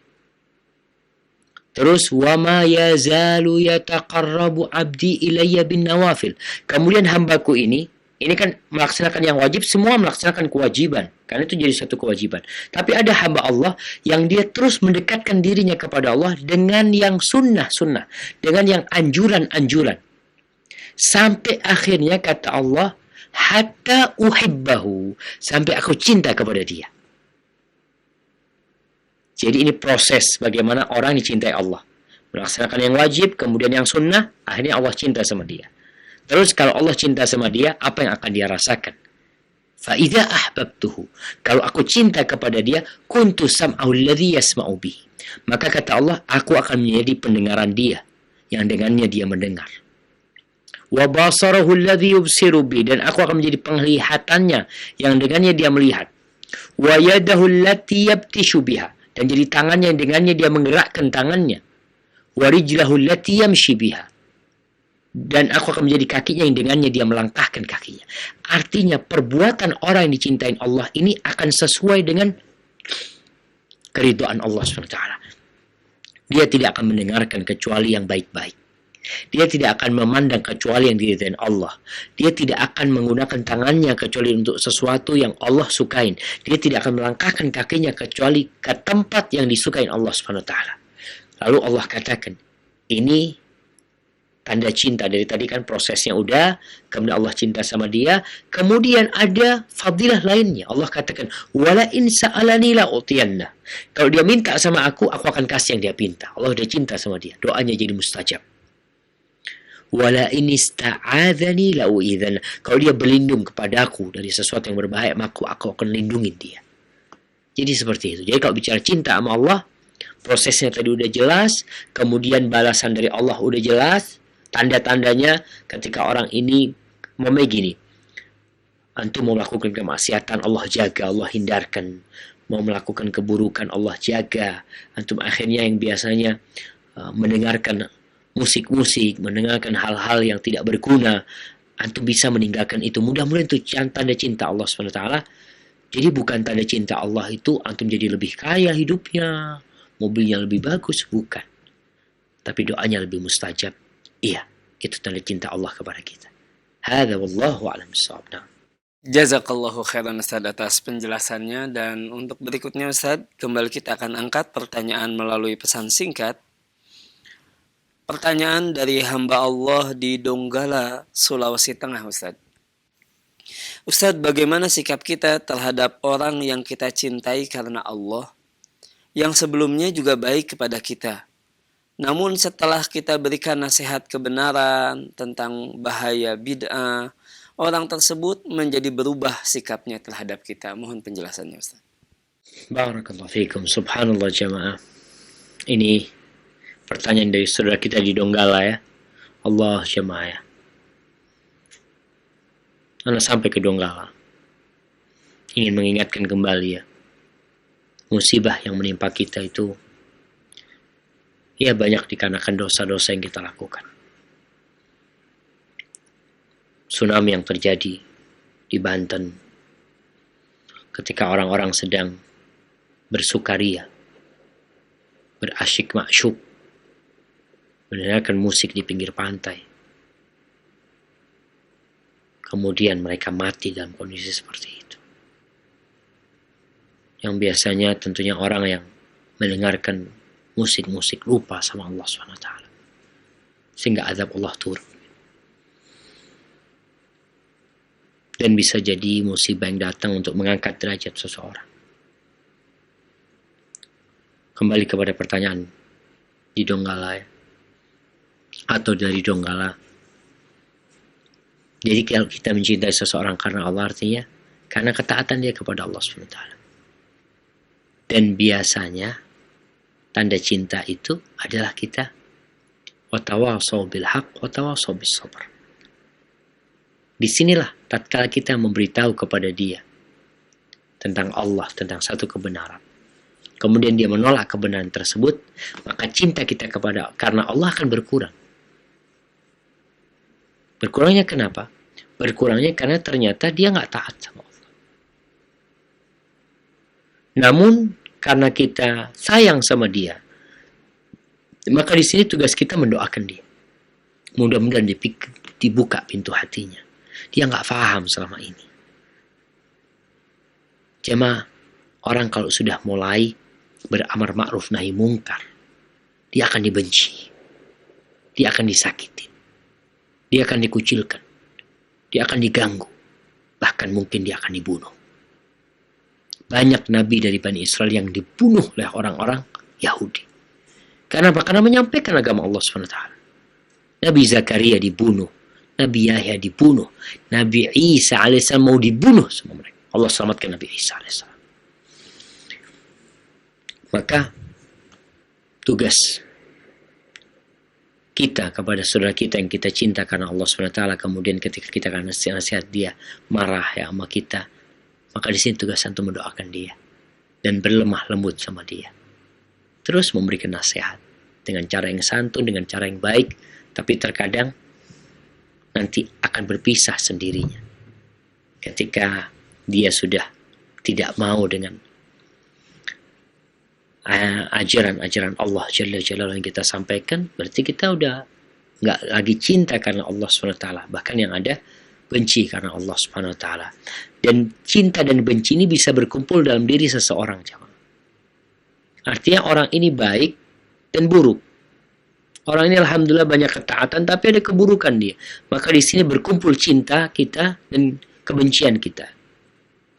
Terus wa ma yazalu yataqarrabu abdi ilayya bin nawafil. Kemudian hambaku ini kan melaksanakan yang wajib, semua melaksanakan kewajiban. Karena itu jadi satu kewajiban. Tapi ada hamba Allah yang dia terus mendekatkan dirinya kepada Allah dengan yang sunnah-sunnah. Dengan yang anjuran-anjuran. Sampai akhirnya kata Allah, hatta uhibbahu. Sampai aku cinta kepada dia. Jadi ini proses bagaimana orang dicintai Allah. Melaksanakan yang wajib, kemudian yang sunnah, akhirnya Allah cinta sama dia. Terus kalau Allah cinta sama dia, apa yang akan dia rasakan? فَإِذَا أَحْبَبْتُهُ. Kalau aku cinta kepada dia, كُنْتُ سَمْعَهُ الَّذِي يَسْمَعُ بِهِ. Maka kata Allah, aku akan menjadi pendengaran dia, yang dengannya dia mendengar. وَبَصَرَهُ الَّذِي يُبْصِرُ بِهِ. Dan aku akan menjadi penglihatannya, yang dengannya dia melihat. وَيَدَهُ الَّتِي يَبْتِشُ بِهَا. Dan jadi tangannya yang dengannya dia menggerakkan tangannya. Warijlahu allati yamshi biha. Dan aku akan menjadi kakinya yang dengannya dia melangkahkan kakinya. Artinya perbuatan orang yang dicintai Allah ini akan sesuai dengan keridhaan Allah SWT. Dia tidak akan mendengarkan kecuali yang baik-baik. Dia tidak akan memandang kecuali yang diridhai Allah. Dia tidak akan menggunakan tangannya kecuali untuk sesuatu yang Allah sukain. Dia tidak akan melangkahkan kakinya kecuali ke tempat yang disukai Allah SWT. Lalu Allah katakan, ini tanda cinta. Dari tadi kan prosesnya udah, kemudian Allah cinta sama dia. Kemudian ada fadilah lainnya. Allah katakan, wala in sa'alani la utiyanna. Kalau dia minta sama aku akan kasih yang dia minta. Allah udah cinta sama dia. Doanya jadi mustajab. Wala in ista'adzani la u'idzan. Kalau dia berlindung kepadaku dari sesuatu yang berbahaya, maka aku akan lindungin dia. Jadi seperti itu. Jadi kalau bicara cinta sama Allah, prosesnya tadi udah jelas, kemudian balasan dari Allah udah jelas, tanda-tandanya ketika orang ini mau gini, antum mau melakukan kemaksiatan, Allah jaga, Allah hindarkan. Mau melakukan keburukan, Allah jaga. Antum akhirnya yang biasanya mendengarkan musik-musik, mendengarkan hal-hal yang tidak berguna, antum bisa meninggalkan itu. Mudah-mudahan itu tanda cinta Allah SWT. Jadi bukan tanda cinta Allah itu antum jadi lebih kaya hidupnya, mobilnya lebih bagus, bukan. Tapi doanya lebih mustajab. Iya, itu tanda cinta Allah kepada kita. Hadza wallahu a'lam bissawab. Jazakallahu khairan Ustaz atas penjelasannya. Dan untuk berikutnya Ustaz, kembali kita akan angkat pertanyaan melalui pesan singkat. Pertanyaan dari hamba Allah di Donggala, Sulawesi Tengah, Ustaz. Ustaz, bagaimana sikap kita terhadap orang yang kita cintai karena Allah, yang sebelumnya juga baik kepada kita? Namun setelah kita berikan nasihat kebenaran tentang bahaya bid'ah, orang tersebut menjadi berubah sikapnya terhadap kita? Mohon penjelasannya, Ustaz. Barakallahu fikum. Subhanallah jamaah. Ini pertanyaan dari saudara kita di Donggala ya. Allah jamaah ya. Anda sampai ke Donggala. Ingin mengingatkan kembali ya. Musibah yang menimpa kita itu ya banyak dikarenakan dosa-dosa yang kita lakukan. Tsunami yang terjadi di Banten ketika orang-orang sedang bersukaria, berasyik masyuk, mendengarkan musik di pinggir pantai. Kemudian mereka mati dalam kondisi seperti itu. Yang biasanya tentunya orang yang mendengarkan musik-musik lupa sama Allah SWT. Sehingga azab Allah turun. Dan bisa jadi musibah yang datang untuk mengangkat derajat seseorang. Kembali kepada pertanyaan di Donggala ya. Atau dari Donggala. Jadi kalau kita mencintai seseorang karena Allah artinya karena ketaatan dia kepada Allah SWT. Dan biasanya tanda cinta itu adalah kita watawasau bil haq watawasau bis sabr. Disinilah tatkala kita memberitahu kepada dia tentang Allah, tentang satu kebenaran. Kemudian dia menolak kebenaran tersebut, maka cinta kita kepada karena Allah akan berkurang. Berkurangnya kenapa? Berkurangnya karena ternyata dia nggak taat sama Allah. Namun karena kita sayang sama dia, maka di sini tugas kita mendoakan dia. Mudah-mudahan dibuka pintu hatinya. Dia nggak paham selama ini. Jemaah, orang kalau sudah mulai beramar ma'ruf nahi mungkar, dia akan dibenci, dia akan disakiti, dia akan dikucilkan, dia akan diganggu, bahkan mungkin dia akan dibunuh. Banyak nabi dari Bani Israel yang dibunuh oleh orang-orang Yahudi. Kenapa? Karena menyampaikan agama Allah SWT. Nabi Zakaria dibunuh, Nabi Yahya dibunuh, Nabi Isa alaihissalam mau dibunuh sama mereka. Allah selamatkan Nabi Isa alaihissalam. Maka tugas kita kepada saudara kita yang kita cinta karena Allah SWT, kemudian ketika kita akan nasihat dia marah ya sama kita, maka di sini tugas untuk mendoakan dia dan berlemah lembut sama dia. Terus memberikan nasihat dengan cara yang santun, dengan cara yang baik, tapi terkadang nanti akan berpisah sendirinya. Ketika dia sudah tidak mau dengan ajaran-ajaran Allah Jalla Jalaluhu yang kita sampaikan, berarti kita udah nggak lagi cinta karena Allah SWT, bahkan yang ada benci karena Allah SWT. Dan cinta dan benci ini bisa berkumpul dalam diri seseorang. Artinya orang ini baik dan buruk. Orang ini alhamdulillah banyak ketaatan, tapi ada keburukan dia. Maka di sini berkumpul cinta kita dan kebencian kita.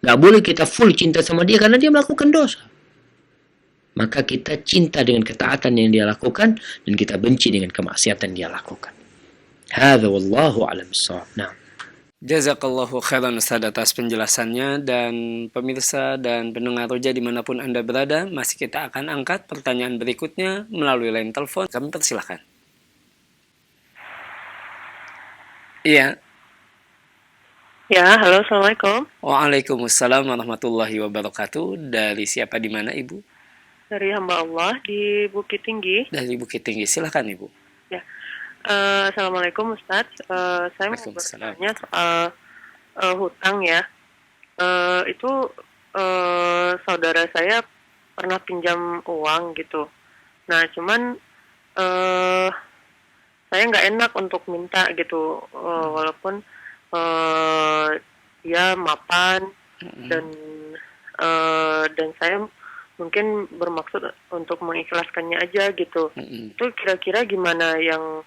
Nggak boleh kita full cinta sama dia karena dia melakukan dosa. Maka kita cinta dengan ketaatan yang dia lakukan dan kita benci dengan kemaksiatan yang dia lakukan. Hadza wallahu a'lam bissawab. Nah. Jazakallahu khairan Ustaz atas penjelasannya, dan pemirsa dan pendengar Roja dimanapun Anda berada, masih kita akan angkat pertanyaan berikutnya melalui line telepon. Kami persilahkan. Iya. Ya, halo, Assalamualaikum. Waalaikumsalam warahmatullahi wabarakatuh. Dari siapa, di mana Ibu? Dari hamba Allah di Bukit Tinggi. Dari Bukit Tinggi, silahkan Ibu. Ya, Assalamualaikum Ustadz. Saya mau bertanya soal hutang ya. Itu saudara saya pernah pinjam uang gitu. Nah, cuman saya nggak enak untuk minta gitu, walaupun dia mapan dan saya mungkin bermaksud untuk mengikhlaskannya aja gitu. Itu kira-kira gimana yang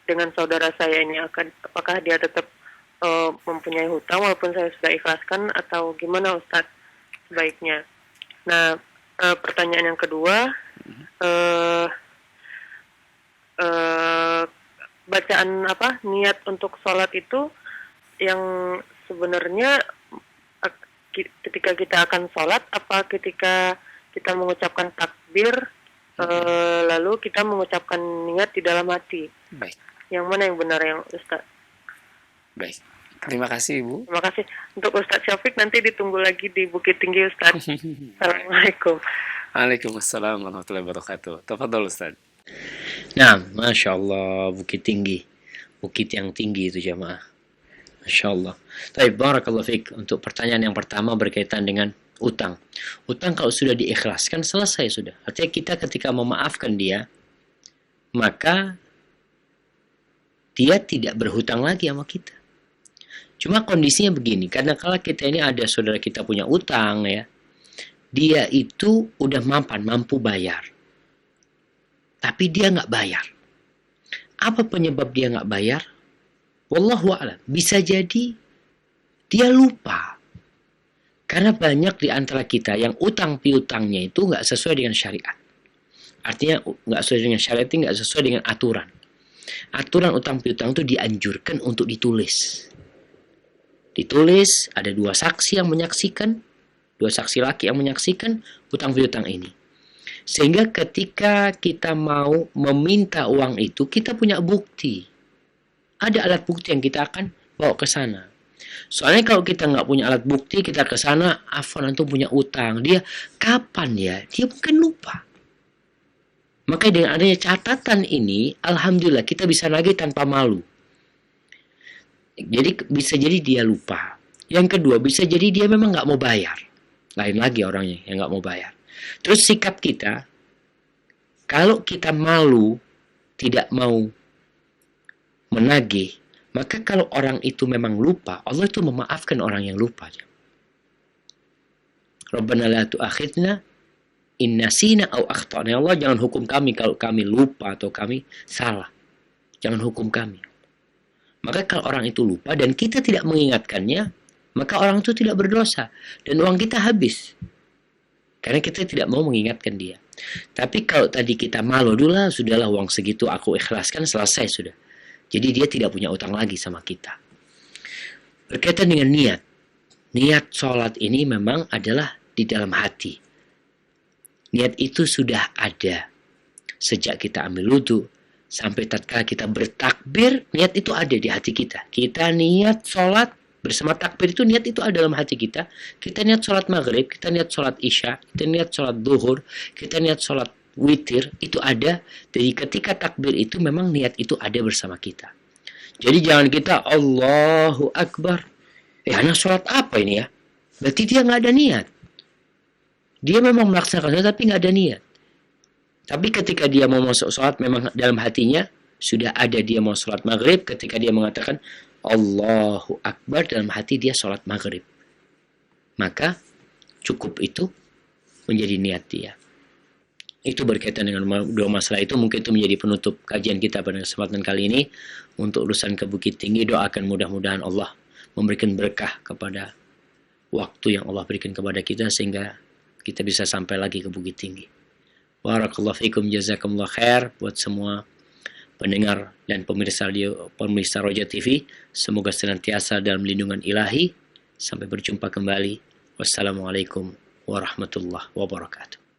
dengan saudara saya ini, apakah dia tetap mempunyai hutang walaupun saya sudah ikhlaskan, atau gimana Ustadz sebaiknya? Nah, pertanyaan yang kedua, bacaan niat untuk sholat itu yang sebenarnya ketika kita akan sholat, apa ketika kita mengucapkan takbir, lalu kita mengucapkan niat di dalam hati? Baik. Yang mana yang benar yang Ustaz? Baik. Terima kasih Ibu. Terima kasih. Untuk Ustaz Syafiq nanti ditunggu lagi di Bukit Tinggi Ustaz. Assalamualaikum. Waalaikumsalam warahmatullahi wabarakatuh. Tafadhol Ustaz. Nah, Masya Allah, Bukit Tinggi. Bukit yang tinggi itu jamaah. Masya Allah. Tapi barakallahu fiik. Untuk pertanyaan yang pertama berkaitan dengan utang. Utang kalau sudah diikhlaskan, selesai sudah. Artinya kita ketika memaafkan dia, maka dia tidak berhutang lagi sama kita. Cuma kondisinya begini, karena kalau kita ini ada saudara kita punya utang ya, dia itu udah mampu bayar. Tapi dia nggak bayar. Apa penyebab dia nggak bayar? Wallahu a'lam. Bisa jadi dia lupa. Karena banyak di antara kita yang utang piutangnya itu nggak sesuai dengan syariat. Artinya nggak sesuai dengan syariat, nggak sesuai dengan aturan. Aturan utang piutang itu dianjurkan untuk ditulis. Ditulis, ada 2 saksi yang menyaksikan, 2 saksi laki yang menyaksikan utang piutang ini. Sehingga ketika kita mau meminta uang itu, kita punya bukti. Ada alat bukti yang kita akan bawa ke sana. Soalnya kalau kita nggak punya alat bukti, kita ke sana, afwan antum punya utang. Dia kapan ya? Dia mungkin lupa. Makanya dengan adanya catatan ini, alhamdulillah kita bisa nagih tanpa malu. Jadi bisa jadi dia lupa. Yang kedua, bisa jadi dia memang nggak mau bayar. Lain lagi orangnya yang nggak mau bayar. Terus sikap kita, kalau kita malu, tidak mau menagih, maka kalau orang itu memang lupa, Allah itu memaafkan orang yang lupa. Rabbana la tu'akhidna in nasina aw akhtana. Ya Allah, jangan hukum kami kalau kami lupa atau kami salah. Jangan hukum kami. Maka kalau orang itu lupa dan kita tidak mengingatkannya, maka orang itu tidak berdosa dan uang kita habis. Karena kita tidak mau mengingatkan dia. Tapi kalau tadi kita malu dulu lah, sudahlah uang segitu aku ikhlaskan, selesai sudah. Jadi dia tidak punya utang lagi sama kita. Berkaitan dengan niat. Niat sholat ini memang adalah di dalam hati. Niat itu sudah ada. Sejak kita ambil wudu, sampai tatkala kita bertakbir, niat itu ada di hati kita. Kita niat sholat, bersama takbir itu niat itu ada dalam hati kita. Kita niat sholat maghrib, kita niat sholat isya, kita niat sholat duhur, kita niat sholat witir, itu ada. Jadi ketika takbir itu memang niat itu ada bersama kita. Jadi jangan kita Allahu Akbar. Anak sholat apa ini ya? Berarti dia nggak ada niat. Dia memang melaksanakan sholat tapi nggak ada niat. Tapi ketika dia mau masuk sholat memang dalam hatinya sudah ada dia mau sholat maghrib. Ketika dia mengatakan Allahu Akbar, dalam hati dia sholat maghrib, maka cukup itu menjadi niat dia. Itu berkaitan dengan 2 masalah itu. Mungkin itu menjadi penutup kajian kita pada kesempatan kali ini. Untuk urusan ke Bukit Tinggi, doakan mudah-mudahan Allah memberikan berkah kepada waktu yang Allah berikan kepada kita sehingga kita bisa sampai lagi ke Bukit Tinggi. Barakallahu fikum, jazakumullah khair buat semua pendengar dan pemirsa Roja TV. Semoga senantiasa dalam lindungan ilahi. Sampai berjumpa kembali. Wassalamualaikum warahmatullahi wabarakatuh.